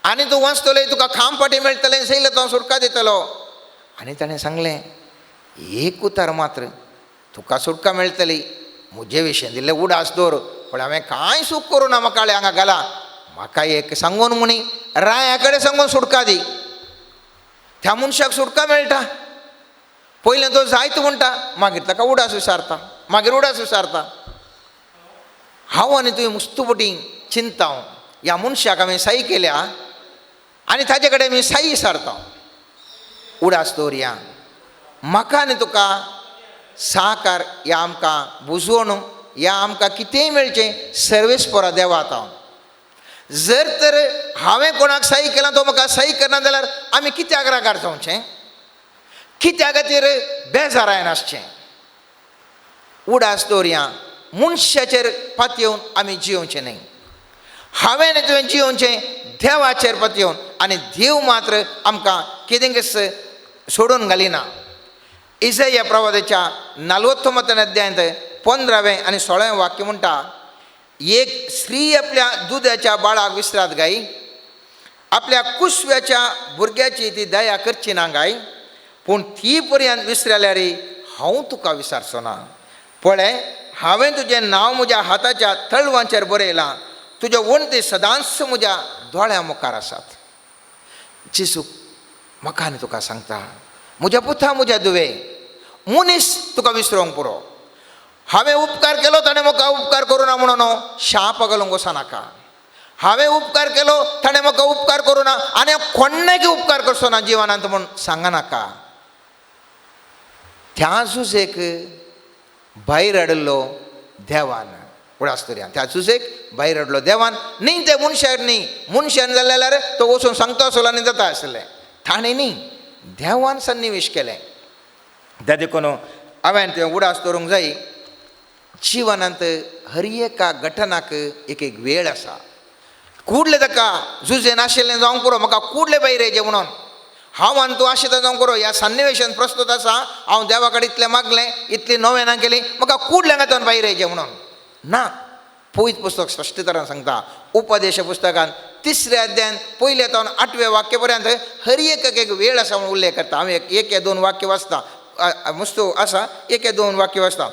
आनी तूं वाचतलें तुका खामपाटी मेळटलें, सैल तो सुटका दितलो. आनी ताणें सांगलें एक उतार मात्र तुका सुटका मेळटली, म्हजे विशयी दिल्लें उडास दवर, पण हांवें कांय सूख करूं ना. म्हाका हांगा घाला, म्हाका एक सांगून म्हणी राया कडेन सांगून सुटका दी. त्या मनशाक सुटका मेळटा. पयलें तो जायत म्हणटा, मागीर ताका उडास विचारता. हांव आनी तुवें मुस्तुपटी चिंता ह्या मनशाक हांवें सही केल्या आनी ताजे कडेन आमी सही विचारता. उडास दवरया. म्हाका आनी तुका सहकार ह्या आमकां बुजवण ह्या आमकां कितेंय मेळचें सर्वेस्परा देवा आतां. जर तर हांवें कोणाक सही केला तो म्हाका सही करना जाल्यार आमी कित्याक रागार जावचें, कित्या खातीर बेजाराय नासचें. उडास दवरया. मनशाचेर पातयेवन आमी जियोवचें न्ही. हांवें आनी तुवें जियोवचें देवाचेर पातयेवन, आनी देव मात्र आमकां कितेंच सोडून घालिना. इसाया प्रवादाच्या 49 अध्यायांत 15वें आनी 16वें वाक्य म्हणटा, एक स्त्री आपल्या दुधाच्या बाळाक विसरात गाय, आपल्या कुसव्याच्या भुरग्याची ती दया करची ना गाय, पूण ती पर्यंत विसरल्यार हांव तुका विसरचो ना. पळय हांवें तुजें नांव म्हज्या हाताच्या तळवांचेर बरयलां, तुज्यो वणटी सदांच म्हज्या दोळ्या मुखार आसात. जेजू म्हाका आनी तुका सांगता, म्हज्या पुता म्हज्या दुवे मनीस तुका विसरोंक पुरो. हांवें उपकार केलो ताणें म्हाका उपकार करूं ना म्हणून शाप घालूंक वचनाका. हांवें उपकार केलो ताणें म्हाका उपकार करूं ना आनी हांव कोणाक उपकार करचो ना जिवनांत म्हूण सांगनाका. त्या झुजेक भायर हाडलो देवान. उडास दवरया. त्या झुजेक भायर हाडलो देवान. न्ही ते मनशार न्ही, मनशान जाल्यार तो वचून सांगता आसलो आनी जाता आसलें. ताणें न्ही, देवान सन्निवेश केलें. त्या देखून हांवें तें उडास दवरूंक जाय. जिवनांत हर एका घटनाक एक एक वेळ आसा. कुडलें ताका झुजें नाशिल्लें जावंक पुरो, म्हाका कुडलें भायर येचें म्हणून हांव आनी तूं आशिता जावंक पुरो. ह्या सन्निवेशान प्रस्तुत आसा, हांव देवा कडेन इतलें मागलें, इतली नोवेनां केलीं, म्हाका कुडलें घातून भायर येचें म्हणून ना. पवित्र पुस्तक स्पश्ट तरान सांगता. उपदेश पुस्तकान 3ऱ्या अध्यायान 1 ते 8वें वाक्य पर्यंत हर एक वेळ आसा म्हणून उल्लेख करता. हांव एक 2 वाक्य वाचता. मस्तो आसा, 1 2 वाक्य वाचता.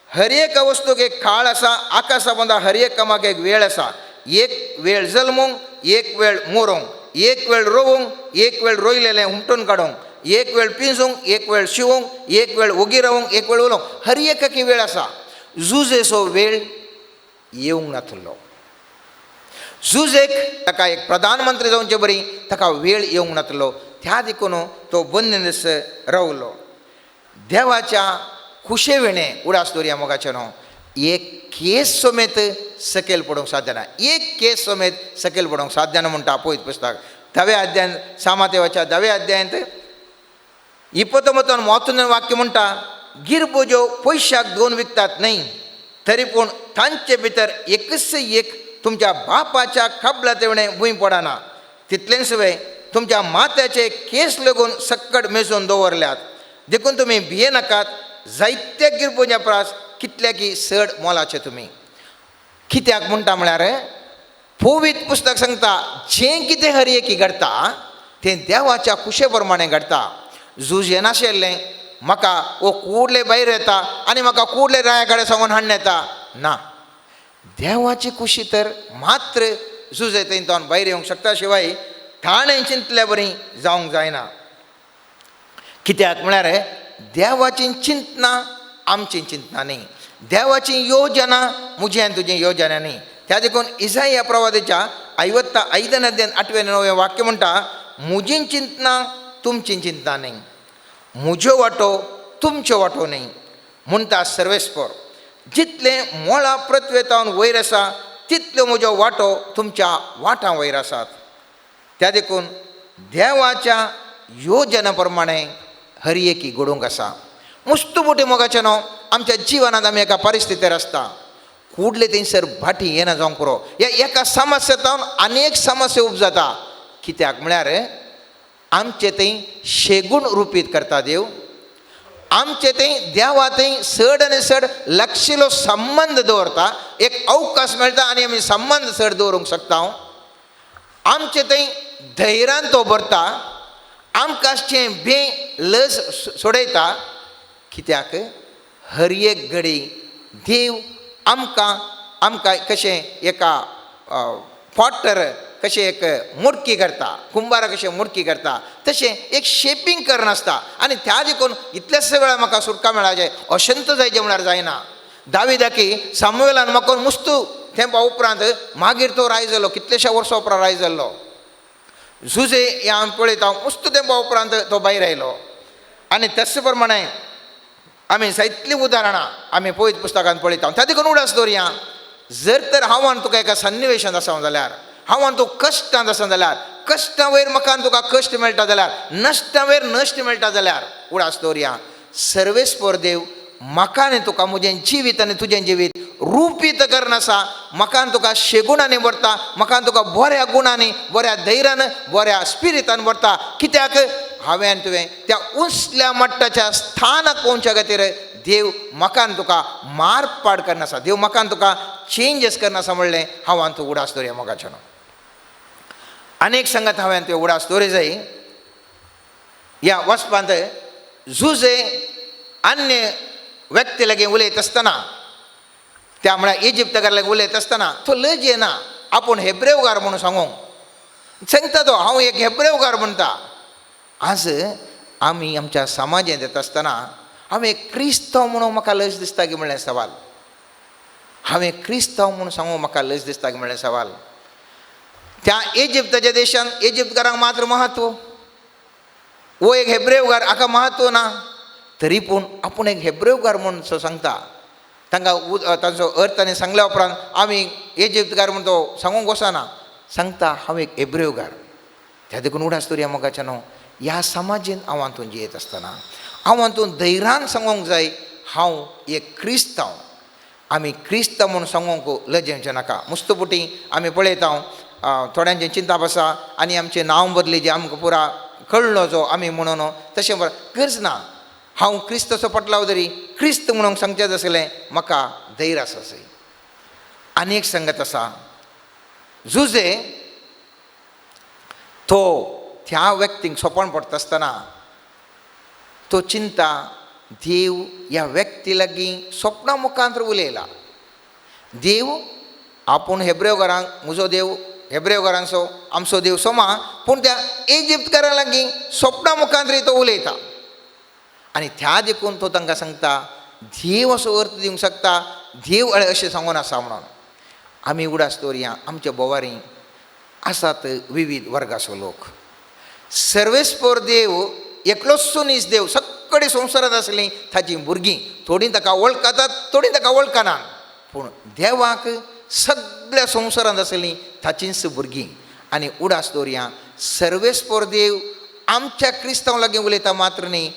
हर एक वस्तूक एक काळ आसा, आकाशा बंदा हर एक कामाक एक वेळ आसा. एक वेळ जल्मूंक, एक वेळ मोरूंक, एक वेळ रोवंक, एक वेळ रोयलेलें हुमटून काडूंक, एक वेळ पिंजूंक, एक वेळ शिवूंक, एक वेळ ओगी रावंक, एक वेळ उलोवंक. हर एक वेळ आसा. झुजेचो वेळ येवंक नातलो. झुजेक ताका एक प्रधानमंत्री जावचे बरी ताका वेळ येवंक नातलो. त्या देखून तो बंदिनस रावलो. देवाच्या खुशेविणें उडास दवरया मोगाचें न्हू. एक केस समेत सकयल पडूंक साध्य ना. एक केस समेत सकयल पडूंक साध्य ना म्हणटा पळयत पुस्तक. 10व्या अध्यायान सामातेवाच्या 10व्या अध्यायांत 29 वाक्य म्हणटा गिरबोजो पयशाक 2 विकतात नाही तरी पूण तांचे भितर एकच एक तुमच्या बापाच्या खाबला तेवणे भूंय पडना तितलेंच वे तुमच्या माथ्याचे केस लागून सक्कड मेजून दवरल्यात देखून तुमी भिये नाकात जायत्या गिरबोजा प्रास कितल्या की चड मोलाचे तुमी कित्याक म्हणटा म्हळ्यार पवित्र पुस्तक सांगता जें कितें हरयेकी घडटा तें देवाच्या कुशे प्रमाणे घडटा झुजे नाशिल्लें म्हाका वो कूडले भायर येता आनी म्हाका कूडले राया कडेन सांगून हाडून येता ना देवाची कुशी तर मात्र झुजे थंयच्यान भायर येवंक शकता शिवाय ताणें चिंतल्या बरी जावंक जायना कित्याक म्हळ्यार देवाची चिंतना आमची चिंतना न्ही देवाची योजना म्हजी आनी तुजी योजना न्ही त्या देखून इसाया प्रवादीच्या 55 अध्यायान 8 वे 9 वाक्य म्हणटा म्हजी चिंतना तुमची चिंता न्ही म्हजो वांटो तुमचो वांटो न्ही म्हणटा सर्वेस्पर जितले मोळा पृथ्वेतावन वयर आसा तितलो म्हजो वांटो तुमच्या वाटां वयर आसात त्या देखून देवाच्या योजना प्रमाणे हरयेकी घडोवंक आसा मुस्तुमुटी मोगाचें न्हू आमच्या जिवनांत आमी एका परिस्थितीर आसता कुडले थंयसर भाटी येना जावंक पुरो ह्या एका समस्येतावन अनेक समस्या उब जाता कित्याक म्हळ्यार आमचे थंय शेगूण रुपीत करता देव आमचे थंय देवा थंय चड आनी चड लागशिल्लो संबंध दवरता एक अवकाश मेळटा आनी आमी संबंध चड दवरूंक शकता आमचे थंय धैर्यान तो भरता आमकांचें बे लज सोडयता कित्याक हर एक घडी देव आमकां कशें एका पॉटर कशें एक मुडकी करता कुंभारा कशें मुडकी करता तशें एक शेपिंग करनासता आनी त्या देखून इतलेच वेळा म्हाका सुटका मेळाचे अशंत जायचे म्हळ्यार जायना दाविदाकी सामुएलान म्हाका मुस्तू तेंपा उपरांत मागीर तो राय जालो कितलेशा वर्सां उपरांत राय जाल्लो झुजे हे आमी पळयता मुस्तू तेंपा उपरांत तो भायर आयलो आनी तशे प्रमाणे आमी जायतलीं उदाहरणां आमी पळयत पुस्तकांत पळयता त्या देखून उडास दवरया जर तर हांवान तुका एका सन्निवेशांत आसा जाल्यार हांवान तूं कश्टांत आसा जाल्यार कश्टा वयर म्हाका तुका कश्ट मेळटा जाल्यार नश्टा वयर नश्ट मेळटा जाल्यार उडास दवरया सर्वेस्पर देव म्हाका आनी तुका म्हजें जिवीत आनी तुजें जिवीत रुपीत करनासा म्हाका तुका शेगुणांनी भरता म्हाका तुका बऱ्या गुणांनी बऱ्या धैर्यान बऱ्या स्पिरितान भरता कित्याक हांवें तुवें त्या उंचल्या मट्टाच्या स्थानाक पोवच्या खातीर देव म्हाका तुका मारपाड करनासा देव म्हाका तुका चेंजीस करनासा म्हणलें हांवान तूं उडास दवरया मोगाचें अनेक संगत हांवें तुवें उडास दवरी जाय ह्या वचपांत झुजे अन्य व्यक्ती लागीं उलयत आसतना त्या म्हळ्यार इजिप्तकार लागीं उलयत आसतना तो लज येना आपूण हेब्रेवकार म्हणून सांगूंक सांगता तो हांव एक हेब्रेवकार म्हणटा आज आमी आमच्या समाजांत येता आसतना हांवें क्रिस्तांव म्हणून म्हाका लज दिसता की म्हणलें सवाल हांवें क्रिस्तांव म्हणून सांगूंक म्हाका लज दिसता की म्हणलें सवाल त्या इजिप्तच्या देशांत इजिप्तकारांक मात्र महत्व वो एक हेब्रेवकार हाका महत्व ना तरी पूण आपूण एक हेब्रेवकार म्हणून सांगता तांकां तांचो अर्थ आनी सांगल्या उपरांत आमी इजिप्तकार म्हणून तो सांगूंक वचना सांगता हांव एक हेब्रेवकार त्या देखून उडास दवरया मोगाचें न्हू ह्या समाजीन हांव हातून जियेत आसतना हांव हातून धैर्यान सांगूंक जाय हांव एक क्रिस्तांव आमी क्रिस्तांव म्हणून सांगूंक लजेवचें नाका मुस्तपुटी आमी पळयता थोड्यांचें चिंताप आसा आनी आमचें नांव बदली जें आमकां पुरा कळ्ळो जो आमी म्हणून तशें गरज ना हांव क्रिस्ताचो पटलाव जरी क्रिस्त म्हणून सांगचें आसलें म्हाका धैर्य आसा सै आनी एक संगत आसा झुजे तो त्या व्यक्तीक सोपण पडटा आसतना तो चिंता देव ह्या व्यक्ती लागीं स्वप्ना मुखांतर उलयला देव आपूण हेब्रेवकारांक म्हजो देव हेब्रेवकारांचो आमचो देव सोमा पूण त्या इजिप्तकारां लागीं स्वप्ना मुखांतरी तो उलयता आनी त्या देखून तो तांकां सांगता देव असो अर्थ दिवंक शकता देव अशें सांगून आसा म्हणून आमी उडास दवरया आमच्या बोवारी आसात विविध वर्गाचो लोक सर्वेस्पर देव एकलोच नीस देव सगळे संवसारांत आसलीं ताची भुरगीं थोडीं ताका वळखतात थोडीं ताका वळखनात पूण देवाक सगळ्या संवसारांत आसलीं ताचींच भुरगीं आनी उडास दवरया सर्वेस्पोर देव आमच्या क्रिस्तांव लागीं उलयता मात्र न्ही,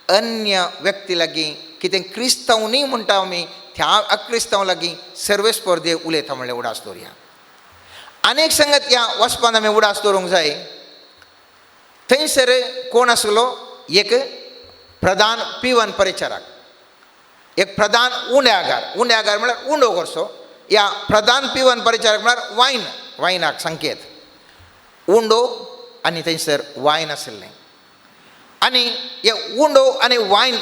अन्य व्यक्ती लागीं कितें क्रिस्तांव न्ही म्हणटा आमी त्या अक्रिस्तांव लागीं सर्वेस्पोर देव उलयता म्हणलें उडास दवरया. आनीक सांगत ह्या वचपान आमी उडास दवरूंक जाय. थंयसर कोण आसलो? एक प्रधान पिवन परिचारक, एक प्रधान उंड्यागार म्हळ्यार उंडो करचो. ह्या प्रधान पिवन परिचारक म्हळ्यार वायनाक संकेत, उंडो आनी थंयसर वायन आशिल्लें. आनी हे उंडो आनी वायन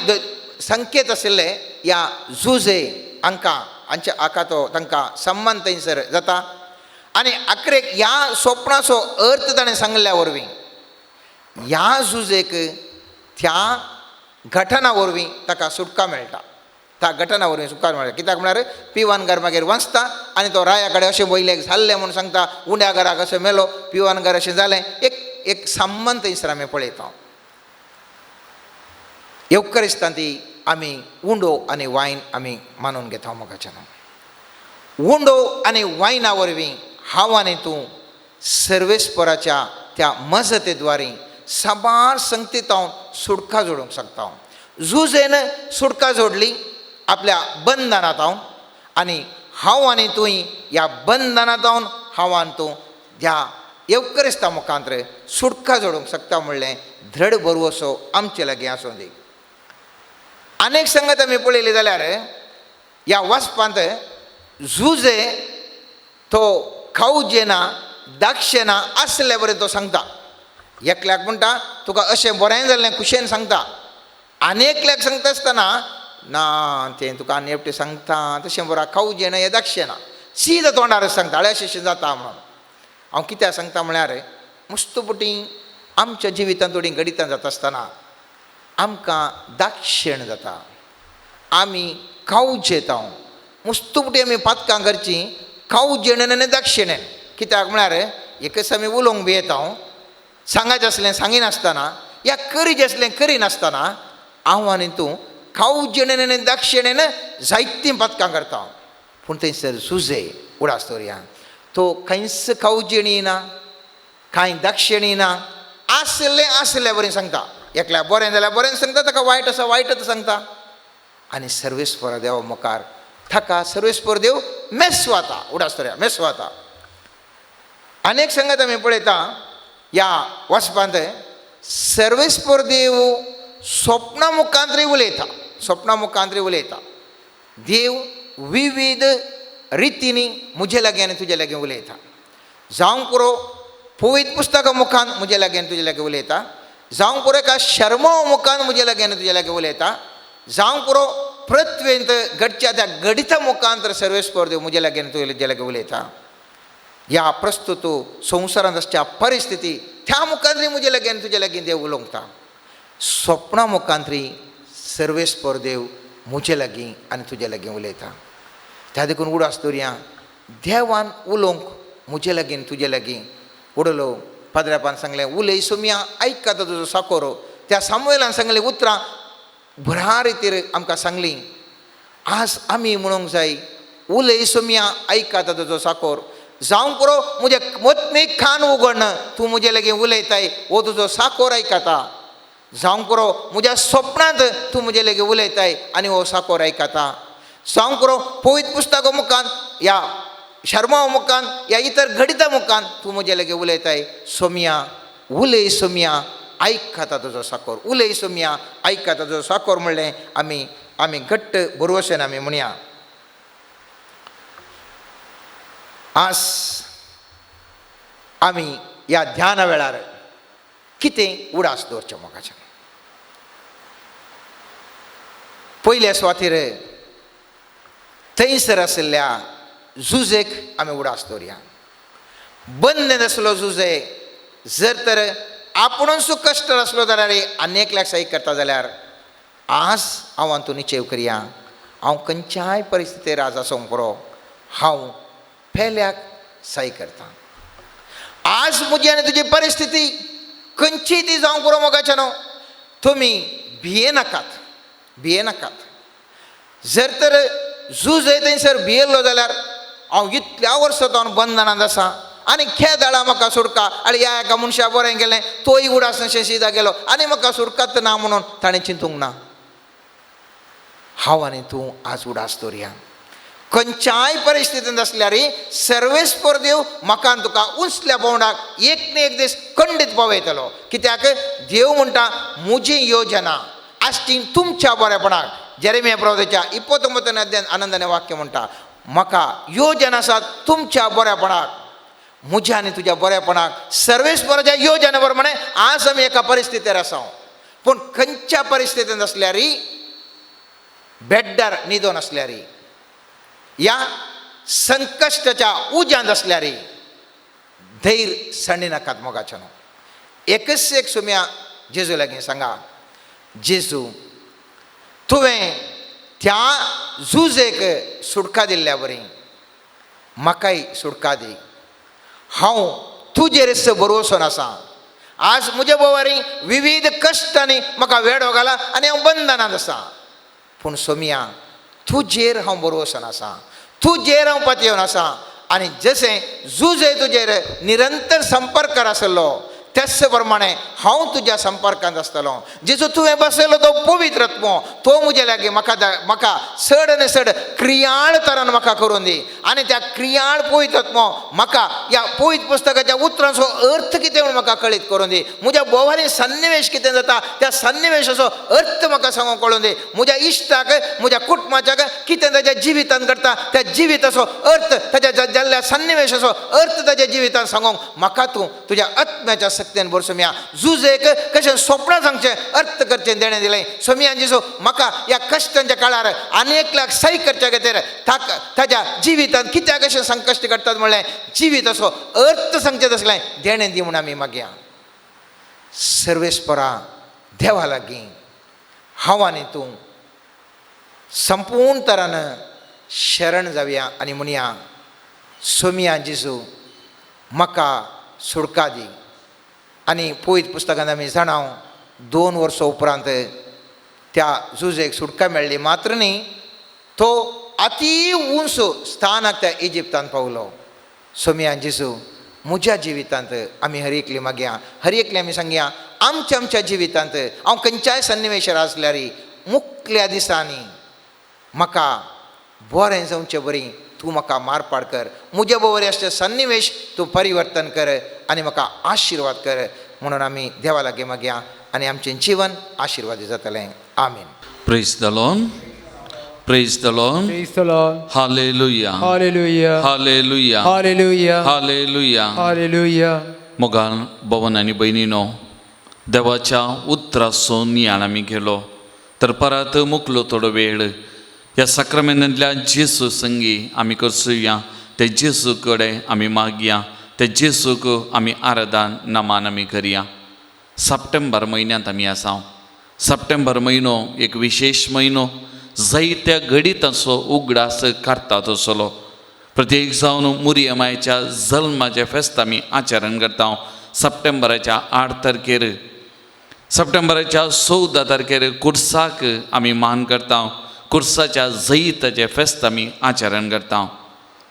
संकेत आशिल्ले ह्या जुजे हांच्या हाका तो तांकां संबंद थंयसर जाता. आनी आखरेक ह्या स्वप्नाचो अर्थ ताणें सांगल्या वरवीं ह्या जुजेक त्या घटना वरवीं ताका सुटका मेळटा. त्या घटना वरवीं सुटका मेळटा. कित्याक म्हळ्यार पिवानगार मागीर वाचता आनी तो राया कडेन अशें वयलेक जाल्लें म्हणून सांगता. उंड्यागाराक अशें मेलो, पिवानगार अशें जालें. एक संबंद थंयसर आमी पळयता. येवकरिस्तांती आमी उंडो आनी वायन आमी मानून घेता मोगाच्यान. उंडो आनी वायना वरवीं हांव आनी तूं सर्वेस्पराच्या त्या मजतेद्वारे साबार संगतीतावन सुटका जोडूंक शकता. जुजेन सुटका जोडली आपल्या बंधनांतावन, आनी हांव आनी तूंय ह्या बंधनांतावन हांव आनी तूं ह्या येवकरिस्ता मुखांतर सुटका जोडूंक शकता म्हणलें दृढ भरवसो आमचे लागीं आसूं दी. आनीक संगत आमी पळयली जाल्यार ह्या वचपांत जुजे तो खाऊ जेना दाक्षेना आसले बरें तो सांगता. एकल्याक म्हणटा तुका अशें बरें जाल्लें कुशेन सांगता. आनेकल्याक सांगता आसतना ना तें तुका आनी एकटें सांगता तशें बरो खाऊ जेना हें दाक्षेना सीद तोंडार सांगता. अशें जाता म्हणून हांव कित्याक सांगता म्हळ्यार मुस्तपुटी आमच्या जिवितांत थोडी घडितां जाता आसतना आमकां दाक्षिण जाता. आमी खाऊ जेता मुस्तपुटी आमी पातकां करची खाऊ जेणेन आनी दाक्षिणेन. कित्याक म्हळ्यार एकच आमी उलोवंक बी येता. सांगाचें आसलें सांगिनासतना या करीचें आसलें करिनासतना हांव आनी तूं खाऊ जेणेन आनी दाक्षिणेन जायतीं पातकां करता. पूण थंयसर जुजे उडास दवरया. तो खंयच खाऊ जेणी ना, कांय दाक्षिणी ना, आसलें बरें सांगता. एकल्याक बरें जाल्यार बरें सांगता, ताका वायट आसा वायटच सांगता. आनी सर्वेस्पर देवा मुखार ताका सर्वेस्पर देव मेस्वाता. उडास दवरया मेस्वाता. आनीक सांगत आमी पळयता ह्या वचपांत सर्वेस्पर देव स्वप्ना मुखांतरी उलयता. देव विविध रितींनी म्हजे लागीं आनी तुजे लागीं उलयता. जावं पुरो पवित्र पुस्तका मुखान म्हजे लागीं आनी तुजे लागीं उलयता. जावं पुरो एका शर्मा मुखान म्हजे लागीं आनी तुजे लागीं उलयता. जावं पुरो पृथ्वेंत घडच्या त्या गडिता मुखांतर सर्वेस्पर देव म्हजे लागीं आनी तुजे लागीं उलयता. ह्या प्रस्तुत संवसारांत आसच्या परिस्थिती त्या मुखांतरी म्हजे लागीं आनी तुजे लागीं देव उलोवंकता. स्वप्ना मुखांतरी सर्वेस्पर देव म्हजे लागीं आनी तुजे लागीं उलयता. त्या देखून उडास दवरया देवान उलोवंक म्हजे लागीं तुजे लागीं उडलो. पाद्र्यापान सांगलें उलय सोम्या आयकता तुजो साकोरो. त्या सामुएलान सांगलें उतरां बऱ्या रितीर आमकां सांगलीं. आज आमी म्हणूंक जाय उलय सोम्या आयकता तुजो साकोर. जावं पुरो म्हजे मत्नीक खान उगडन तूं म्हजे लागीं उलयताय वो तुजो साकोर आयकता. जावं पुरो म्हज्या स्वप्नांत तूं म्हजे लागीं उलयताय आनी हो साकोर आयकता. जावं पुरो पवित्र पुस्तका मुखान ह्या शर्मा मुखान ह्या इतर घडिता मुखान तूं म्हजे लागीं उलयताय. सोम्या उलय सोम्या आयकता तुजो साकोर. उलय सोम्या आयकता तुजो साकोर म्हणलें आमी घट्ट भरवशेन आमी म्हणया. आज आमी ह्या ध्याना वेळार कितें उडास दवरचें मोगाचें. पयल्या सुवातेर थंयसर आशिल्ल्या जुजेक आमी उडास दवरया. बंद आसलो जुजे जर तर आपुणूच कश्ट आसलो जाल्यार आनेकल्याक सही करता जाल्यार आज हांव आनी तूं निश्चय करया हांव खंयच्याय परिस्थितीर आज आसूंक पुरो हांव फेल्याक सही करता. आज म्हजी आनी तुजी परिस्थिती खंयची ती जावं पुरो मोगाच्यान तुमी भियेनाकात. जर तर झूज थंयसर भियेल्लो जाल्यार हांव इतल्या वर्सां तो बंधनांत आसा आनी खेदाळा म्हाका सुटका आनी ह्या एका मनशा बरें गेलें तोय उडास अशें सिदा गेलो आनी म्हाका सुटकात ना म्हणून ताणें चिंतूंक ना. हांव आनी तूं आज उडास दवरया. खंयच्याय परिस्थितींत आसल्यार सर्वेस्पर देव म्हाका आनी तुका उंचल्या पावंडाक एक न्ही एक दीस खंडीत पावयतलो. कित्याक देव म्हणटा म्हजी योजना आसची तुमच्या बरेपणाक. जेरेमिया प्रवक्त्याच्या 29 अध्यायान आनंदाने वाक्य म्हणटा म्हाका योजना आसात तुमच्या बरेपणाक, म्हज्या आनी तुज्या बरेपणाक. सर्वेस्पराच्या योजना प्रमाणे आज आमी एका परिस्थितीर आसा, पूण खंयच्या परिस्थितींत आसल्यार बेड्डार न्हिदोन आसल्यार या संकश्टाच्या उज्यांत आसल्यार धैर्य सणी नाकात मोगाच्या न्हू. एकच एक सुम्या जेजू लागीं सांगा, जेजू तुवें त्या झुजेक सुटका दिल्ल्या बरी म्हाकाय सुटका दी. हांव तुजेर भरोसोन आसा. आज म्हज्या बोवारी विविध कश्टांनी म्हाका वेडो घाला आनी हांव बंधनांत आसा, पूण सोमिया तुजेर हांव भरोसोन आसा, तुजेर हांव पातयेवन आसा. आनी जशें झुजे तुजेर निरंतर संपर्कार आसलो त्याच प्रमाणे हांव तुज्या संपर्कांत आसतलो. जेजू तुवें बसयलो तो पवित्र आत्मो तो म्हज्या लागीं म्हाका चड आनी चड क्रियाळ तरान म्हाका करून दी. आनी त्या क्रियाळ पवित्र आत्मो म्हाका ह्या पवित्र पुस्तकाच्या उतरांचो अर्थ कितें म्हूण म्हाका कळीत करून दी. म्हज्या बोवारीन सन्निवेश कितें जाता त्या सन्निवेशाचो अर्थ म्हाका सांगून कळून दी. म्हज्या इश्टाक म्हज्या कुटुंबाच्याक कितें ताच्या जिवितांत घडटा त्या जिविताचो अर्थ, ताच्या जाल्ल्या सन्निवेशाचो अर्थ ताच्या जिवितांत सांगूंक म्हाका तूं तुज्या आत्म्याच्या शक्तीन भर सोम्या. झुजेक कशें स्वप्नां सांगचें अर्थ करचें देणें दिलें. सोम्या जेजू म्हाका ह्या कश्टांच्या काळार अनेकल्याक सही करच्या खातीर ताच्या जिवितांत कित्याक अशें संकश्ट घडटात म्हणलें जिविताचो अर्थ सांगचें तसलें देणें दी म्हूण आमी मागया. सर्वेस्परा देवा लागीं हांव आनी तूं संपूर्ण तरान शरण जावया आनी म्हणया सोमिया जेजू म्हाका सुटका दी. आनी पवित्र पुस्तकांत आमी जाणाव 2 वर्सां उपरांत त्या झुजेक सुटका मेळ्ळी. मात्र न्ही तो अति उंच स्थानाक त्या इजिप्तांत पावलो. सोमिया जेजू म्हज्या जिवितांत आमी हर एकली मागया, हर एकली आमी सांगया आमच्या जिवितांत हांव खंयच्याय सन्निवेशार आसल्यार मुखल्या दिसांनी म्हाका बरें जावचें बरी तूं म्हाका मारपाड कर. म्हज्या बरोबर अशें सन्निवेश तूं परिवर्तन कर आनी म्हाका आशिर्वाद कर म्हणून आमी देवा लागीं मागया आनी आमचें जीवन आशिर्वादी जातलें. आमीन. Praise the Lord. Praise the Lord. Praise the Lord. Hallelujah. Hallelujah. Hallelujah. Hallelujah. Hallelujah. Hallelujah. मोगाल भवन आनी भयणीनो, देवाच्या उतराचो नियाळ आमी गेलो तर परत मुकलो थोडो वेळ ह्या साक्रामेंतांतल्या जेजू संगी आमी करसुया. ते जेजू कडेन आमी मागया, ते जेजूक आमी आराधन नमान आमी करया. सप्टेंबर म्हयन्यांत आमी आसा. सप्टेंबर म्हयनो एक विशेश म्हयनो, जायत्या गणिताचो उगडास काडतात असलो. प्रत्येक जावन मुरियमाच्या जल्माचें फेस्त आमी आचरण करता. सप्टेंबराच्या 8 तारखेर, सप्टेंबराच्या 14 तारखेर कुर्साक आमी मान करता. कुर्साच्या जैताचें फेस्त आमी आचरण करता.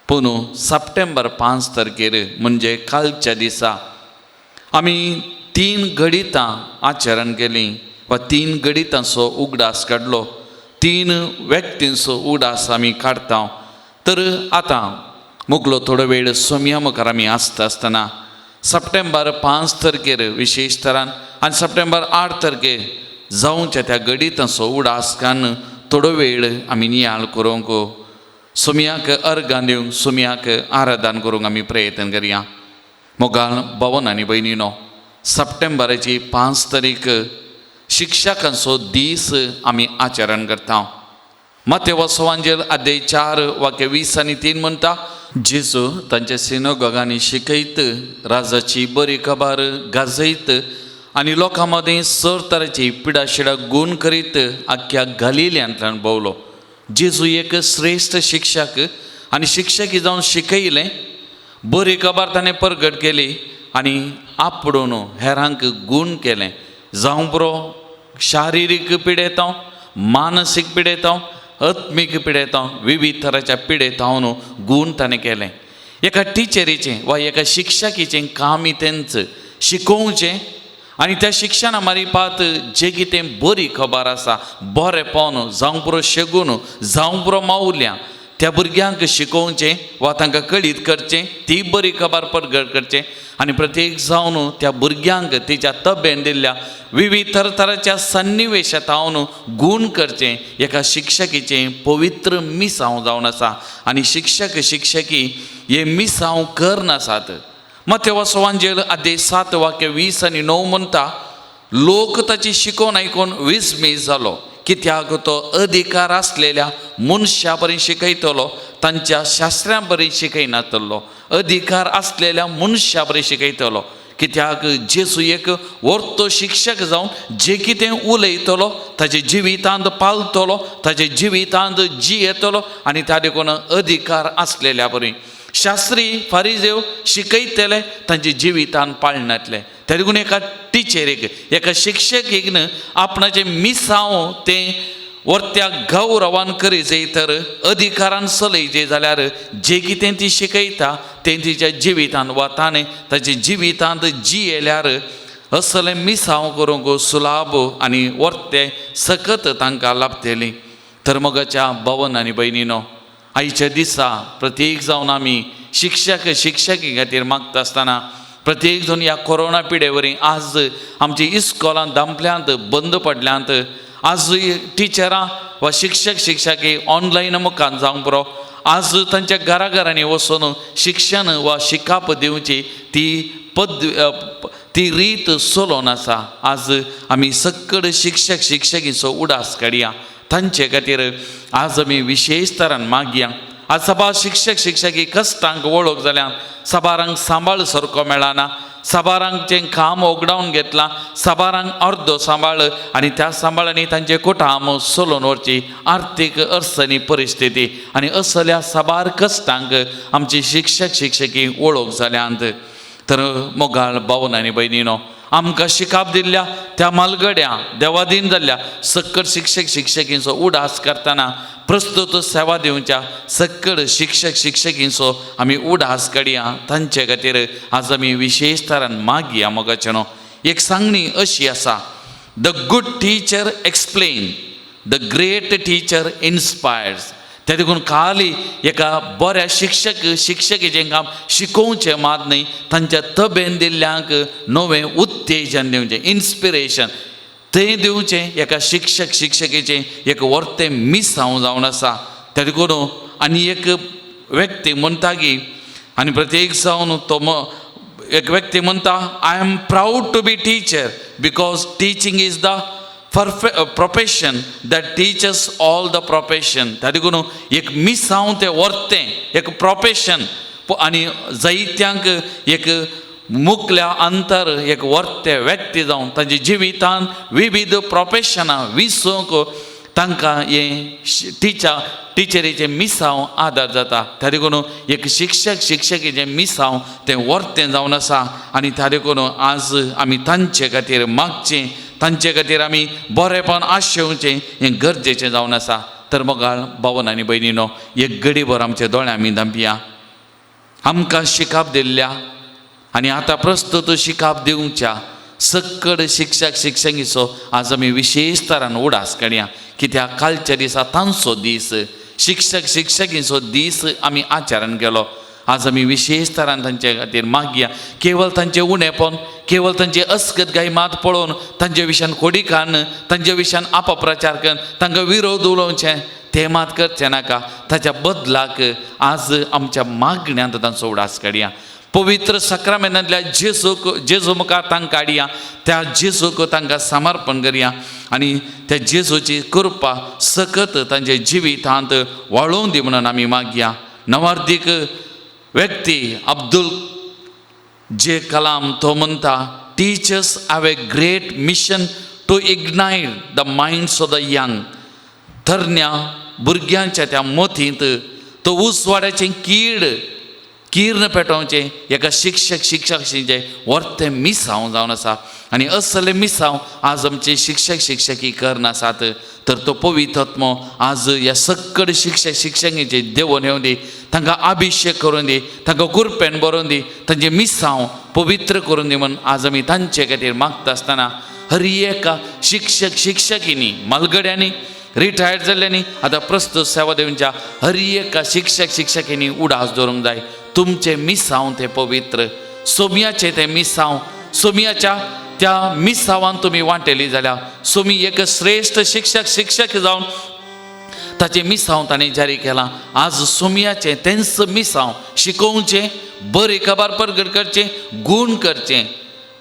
पूण सप्टेंबर 5 तारखेर म्हणजे कालच्या दिसा आमी 3 गणितां आचरण केलीं वा 3 गणितांचो उगडास काडलो. 3 व्यक्तींचो उगडास आमी काडटा. तर आतां मुकलो थोडो वेळ सोमिया मुखार आमी आसतना सप्टेंबर 5 तारखेर विशेश तरान आनी सप्टेंबर 8 तारखेर जावच्या त्या गणितांचो उगडास कान थोडो वेळ आमी नियाळ करूंक, सोमियाक अर्घां दिवंक, सोमियाक आराधन करूंक आमी प्रयत्न करया. मोगाल भवन आनी भयणीनो, सप्टेंबराची 5 तारीख शिक्षकांचो दीस आमी आचरण करता. मत्तेव वाचोवंजेल अध्याय 4 वाक्य 20 आनी 3 म्हणटा, जेजू तांच्या सिनोगोगांनी शिकयत, राजाची बरी खबर गाजयत आनी लोकां मदें सर तरेची पिडाशिडा गूण करीत आख्ख्या गलिल्यांतल्यान भोंवलो. जेजू एक श्रेश्ठ शिक्षक आनी शिक्षकी जावन शिकयलें, बरी खबर ताणें प्रगट केली आनी आपडून हेरांक गूण केलें. जावं बरो शारिरीक पिडेतांव, मानसीक पिडेतांव, आत्मीक पिडेतांव, विविध तरांच्या पिडेतांवन गूण ताणें केलें. एका टिचरीचें वा एका शिक्षकीचें काम ही तेंच शिकोवचें आनी त्या शिक्षणा मारिपात जें कितें बरी खबर आसा बरेंपण जावं पुरो शेगून जावं पुरो मावल्यां त्या भुरग्यांक शिकोवचें वा तांकां कळीत करचें ती बरी खबर परगट करचें आनी प्रत्येक जावन त्या भुरग्यांक तिच्या तब्येन दिल्ल्या विविध तरातरांच्या सन्निवेशांत गूण करचें एका शिक्षकीचें पवित्र मिसांव जावन आसा आनी शिक्षक शिक्षकी हे मिसांव करनासात. मत्ते वाचोवांजेल अध्याय 7 वाक्य 20 आनी 9 म्हणटा लोक ताची शिकोवन आयकून विस्मीत जालो कित्याक तो अधिकार आसलेल्या मनशा पर्यंत शिकयतलो तांच्या शास्त्रां पर्यंत शिकयनातलो. अधिकार आसलेल्या मनशा पर्यंत शिकयतलो कित्याक जेजू एक वर्तो शिक्षक जावन जे कितें उलयतलो ताचे जिवितांत पालतलो ताचे जिवितांत जियेतलो आनी त्या देखून अधिकार आसलेल्या पर्यंत शास्त्री फारिजेव शिकयतले तांचे जिवितांत पाळनातले. त्या देखून एका टिचरीक एका शिक्षकीक आपणाचें मिसांव तें वर्त्या गौरवान करीत तर अधिकारान चलयचें जाल्यार जें कितें ती शिकयता तें तिच्या जिवितांत वा ताणें ताच्या जिवितांत जियेल्यार असलें मिसांव करूंक सुलाभ आनी वर्तें सकत तांकां लाभतलीं. तर मोगाच्या भावन आनी भयणीनो आयच्या दिसा प्रत्येक जावन आमी शिक्षक शिक्षकी खातीर मागता आसतना प्रत्येक जण ह्या कोरोना पिडे वरवीं आज आमची इस्कॉलां दामल्यांत बंद पडल्यांत आज टिचरां वा शिक्षक शिक्षकी ऑनलायन मुखार जावंक पुरो आज तांच्या घराघरांनी वचून शिक्षण वा शिकाप दिवची ती रीत चलोवन आसा. आज आमी सकड शिक्षक शिक्षकीचो उडास काडया तांचे खातीर आज आमी विशेश तरान मागया. आज सभा शिक्षक शिक्षकी कश्टांक वळख जाल्यान साबारांक सांबाळ सारको मेळना साबारांचें काम ओगडावन घेतलां साबारांक अर्दो सांबाळ आनी त्या सांबाळांनी तांचे कुटाम चलोवन व्हरची आर्थीक अडचणी परिस्थिती आनी असल्या साबार कश्टांक आमची शिक्षक शिक्षकी वळख जाल्यांत. तर मोगाळ भावन आनी भयणीनो आमकां शिकाप दिल्ल्या त्या मालगड्या देवादीन जाल्ल्या सकड शिक्षक शिक्षकींचो उडास करतना प्रस्तुत सेवा दिवच्या सकड शिक्षक शिक्षकींचो आमी उडास काडया तांचे खातीर आज आमी विशेष तरान मागया. मोगाचेनो एक सांगणी अशी आसा the good teacher explain the great teacher inspires. त्या देखून खाली एका बऱ्या शिक्षक शिक्षकीचें काम शिकोवचें मात न्ही तांच्या तबेन दिल्ल्यांक नवें उत्तेजन दिवचें इन्स्पिरेशन तें दिवचें एका शिक्षक शिक्षकीचें एक वर्तें मिसांव जावन आसा. त्या देखून आनी एक व्यक्ती म्हणटा की आनी प्रत्येक जावन तो एक व्यक्ती म्हणटा I am proud to be teacher because teaching is the profession that teachers all the profession. त्या देखून एक मिसांव तें वर्तें एक प्रोफेशन आनी जायत्यांक एक मुखल्या अंतर एक वर्तें व्यक्ती जावन तांच्या जिवितांत विविध प्रोफेशनां विसोवंक तांकां हें टिचरीचें मिसांव आदार जाता. त्या देखून एक शिक्षक शिक्षकीचें मिसांव तें वर्तें जावन आसा आनी त्या देखून आज आमी तांचे खातीर मागचें तांचे खातीर आमी बरेंपण आशेवचें हें गरजेचें जावन आसा. तर मोगाळ भावन आनी भयणीनो एक घडीभर आमचे दोळे आमी धांपया. आमकां शिकाप दिल्ल्या आनी आतां प्रस्तुत शिकाप दिवच्या सकड शिक्षक शिक्षकीचो आज आमी विशेष तरान उडास काडया. कित्याक कालच्या दिसा तांचो दीस शिक्षक शिक्षकीचो दीस आमी आचरण केलो. आज आमी विशेष तरान तांचे खातीर मागया. केवळ तांचें उणेपण केवळ तांची अस्गतगाय मात पळोवन तांचे विशयान खोडीकान तांचे विशयान अपप्रचार करून तांकां विरोध उलोवचें तें मात करचें नाका. ताच्या बदलाक आज आमच्या मागण्यांत तांचो उडास काडया. पवित्र सक्रामेंतांतल्या जेजू मुखार तांकां काडया. त्या जेजूक तांकां समर्पण करया आनी त्या जेजूची कृपा सकत तांचे जिवितांत वाळून दी म्हणून आमी मागया. नवार्दीक व्यक्ती अब्दुल जे कलाम तो म्हणटा teachers have a great mission to ignite the minds of the young. तरण्या भुरग्यांच्या त्या मतींत तो उसवाड्याचें किर्ण पेटोवचें एका शिक्षकांचें वर्तें मिसांव जावन आसा आनी असलें मिसांव आज आमचे शिक्षकी करनासात तर तो पवित्र आत्मो आज ह्या सक्कड शिक्षकांचे देवून येवं दी तांकां अभिशेक करून दी तांकां कुरपेन बरोवन दी तांचे मिसांव पवित्र करून दी म्हूण आज आमी तांचे खातीर मागता आसतना हर एका शिक्षकिनी मलगड्यांनी रिटायर्ड जाल्ल्यांनी आतां प्रस्तुत सेवा देवच्या हर एका शिक्षकिनी उडास दवरूंक जाय तुमचे मिसांव ते पवित्र सोमयाचे ते मिसांव सोमयाच्या त्या मिसांवान तुमी वांटेली जाल्यार सोमी एक श्रेष्ठ शिक्षक जावन ताचे मिसांव ताणें जारी केलां आज सोमयाचें तेंच मिसांव शिकोवचें बरी खबर प्रगट करचें गूण करचें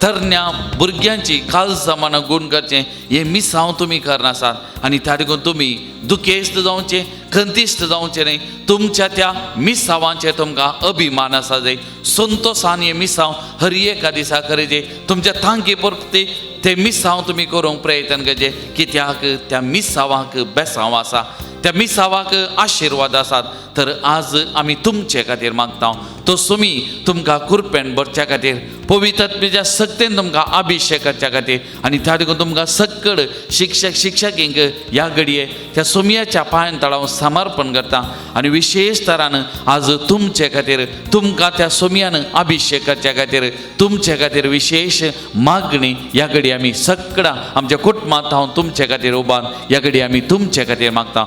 तरण्या भुरग्यांची कालसामान गूण करचें हे मिसांव तुमी करनासात आनी त्या देखून तुमी दुखेस्त जावचें खंतिश्ट जावचें न्ही तुमच्या त्या मिसांवांचे तुमकां अभिमान आसा जंय संतोशान हे मिसांव हर एका दिसा करेचे तुमच्या तांकी परते ते मिसांव तुमी करूंक प्रयत्न करचे कित्याक त्या मिसांवाक बेसांव आसा त्या मिसांवाक आशिर्वाद आसात तर आज आमी तुमचे खातीर मागता तो सोमी तुमकां कुरपेन भरच्या खातीर पवित्रतेच्या सक्तीन तुमकां अभिशेक करच्या खातीर आनी त्या देखून तुमकां सक्कड शिक्षकींक ह्या घडये त्या सोमयाच्या पांयां तळाव समर्पण करता आनी विशेश तरान आज तुमचे खातीर तुमकां त्या सोमयान अभिशेक करच्या खातीर तुमचे खातीर विशेष मागणी ह्या घडी आमी सक्कडां आमच्या कुटुंबांत हांव तुमचे खातीर उबान ह्या घडी आमी तुमचे खातीर मागता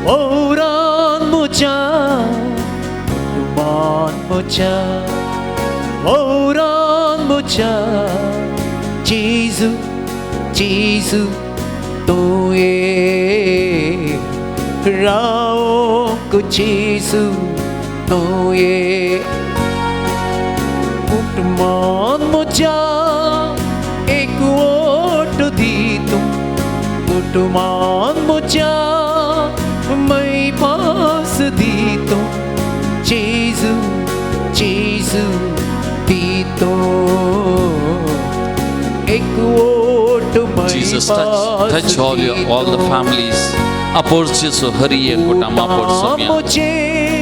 Orang mucha, tuman mucha, orang mucha, Jesus, tu ye, rao ko Jesus, tu ye, tuman mucha, ek vot di tum. तुमान मुझा मैं पास दी तो चीज़ दी तो एक वोट मैं Jesus, touch all the families. Apporciso hariye kutam apporciso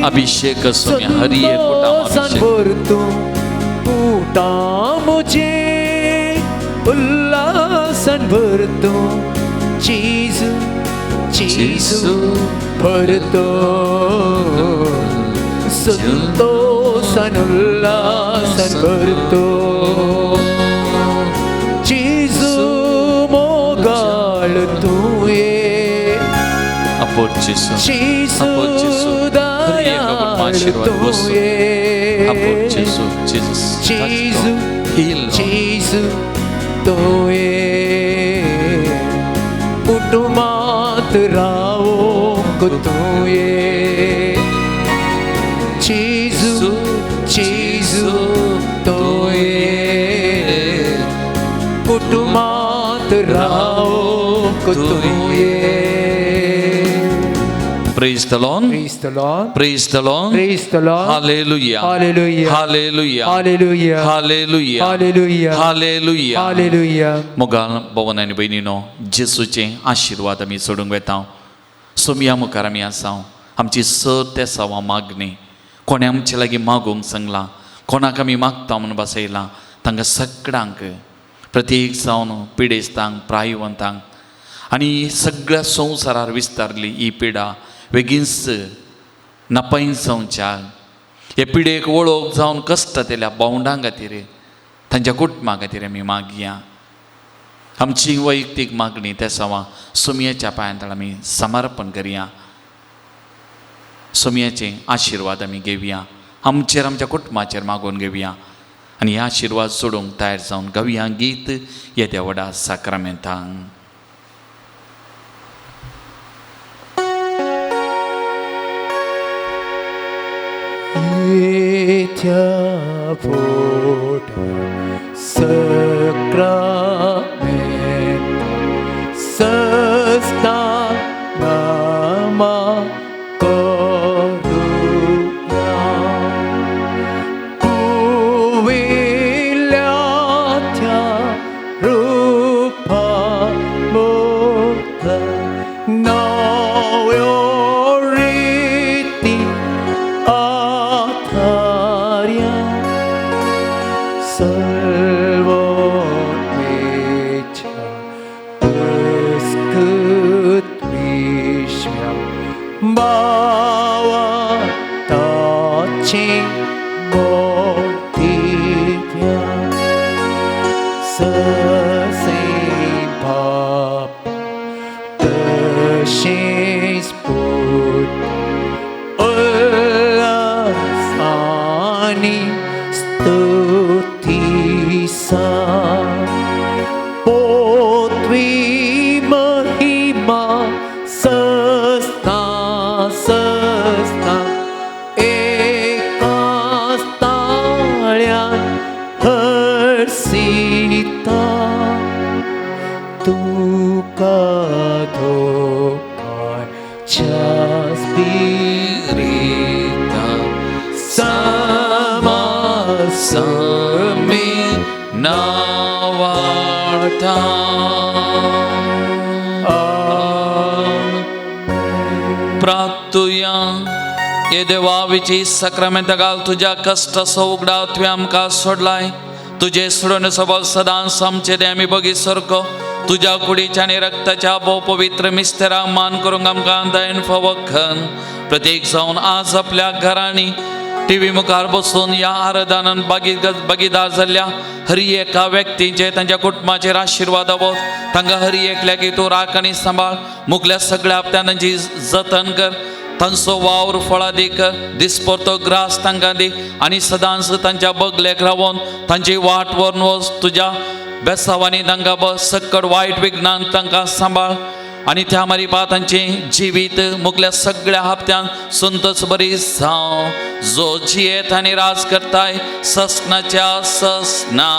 अभिषेक सोम्या हरिये कुटाम अभिषेक कुटा मुझे उल्लासन भरतो चीज़ भरतो संतोषन उल्लासन भरतो चीज़ मोगाल तू ये apporciso दयाल तू ये apporciso चीज़ तू ये पुटुमात राओ को तू ये चीज़ तो ये पुटुमात राओ को तू ये Praise the Lord. Praise the Lord. Praise the Lord. Praise the Lord. Hallelujah. Hallelujah. Hallelujah. Hallelujah. Hallelujah. Hallelujah. Hallelujah. Hallelujah. मोगाल भवन आनी भयणीनो जेसूचे आशिर्वाद आमी सोडूंक वेता सोमया मुखार आमी आसा आमची ते सवा मागणी कोणे आमचे लागीं मागूंक सांगला कोणाक आमी मागता म्हणून बसयला तांकां सगळ्यांक प्रत्येक जावन पिडेस्तांक प्रायवंतांक आनी सगळ्या संवसारार विस्तारली ही पिडा बेगीनच नपयसांच्या हे पिडेक वळख जावन कश्टातेल्या भावंडां खातीर तांच्या कुटुंबा खातीर आमी मागया आमची वैयक्तीक मागणी त्या सवा सोमयाच्या पांयां आमी समर्पण करया सोमयाचे आशिर्वाद आमी घेवया आमचेर आमच्या कुटुंबाचेर मागून घेवया आनी हे आशिर्वाद सोडूंक तयार जावन गावया गीत येद्या व्हडा साक्रामेंतांक Etya voda sacrament sasta nama koruya puvilatya rupa mudha Sita तुका धोकाच्या Spirita समासमी navarta. प्रार्थुया ये देवा विची सक्रामेंत घाल तुझ्या कष्ट उगडा तुवें आमकां सोडलाय तुझे सोडून सबल सदांच आमचे ते आमी बगी सारको तुझ्या कुडीच्या आनी रक्ताच्या भोव पवित्र मिस्तेराक मान करूंक आमकां दयेन फवखन प्रत्येक जावन आज आपल्या घरांनी टीव्ही मुखार बसून या आराधनान भागीदार जाल्ल्या हर एका व्यक्तीचे तांच्या कुटुंबाचेर आशिर्वाद आवोत तांकां हर एकल्याक तूं राख आनी सांबाळ मुखल्या सगळ्या हप्त्यान तांची जतन कर तांचो वावर फळादी कर दिसपरतो ग्रास तांकां दी आनी सदांच तांच्या बगलेक रावोन तांची वाट व्हरून वच तुज्या बेसांवांनी तांकां बस सक्कड वायट विघ्नान तांकां सांबाळ आनी त्या मारिपा तांचे जिवीत मुखल्या सगळ्या हप्त्यान संतोष बरी जावं जो जियेत आनी राज करताय ससनाच्या ससना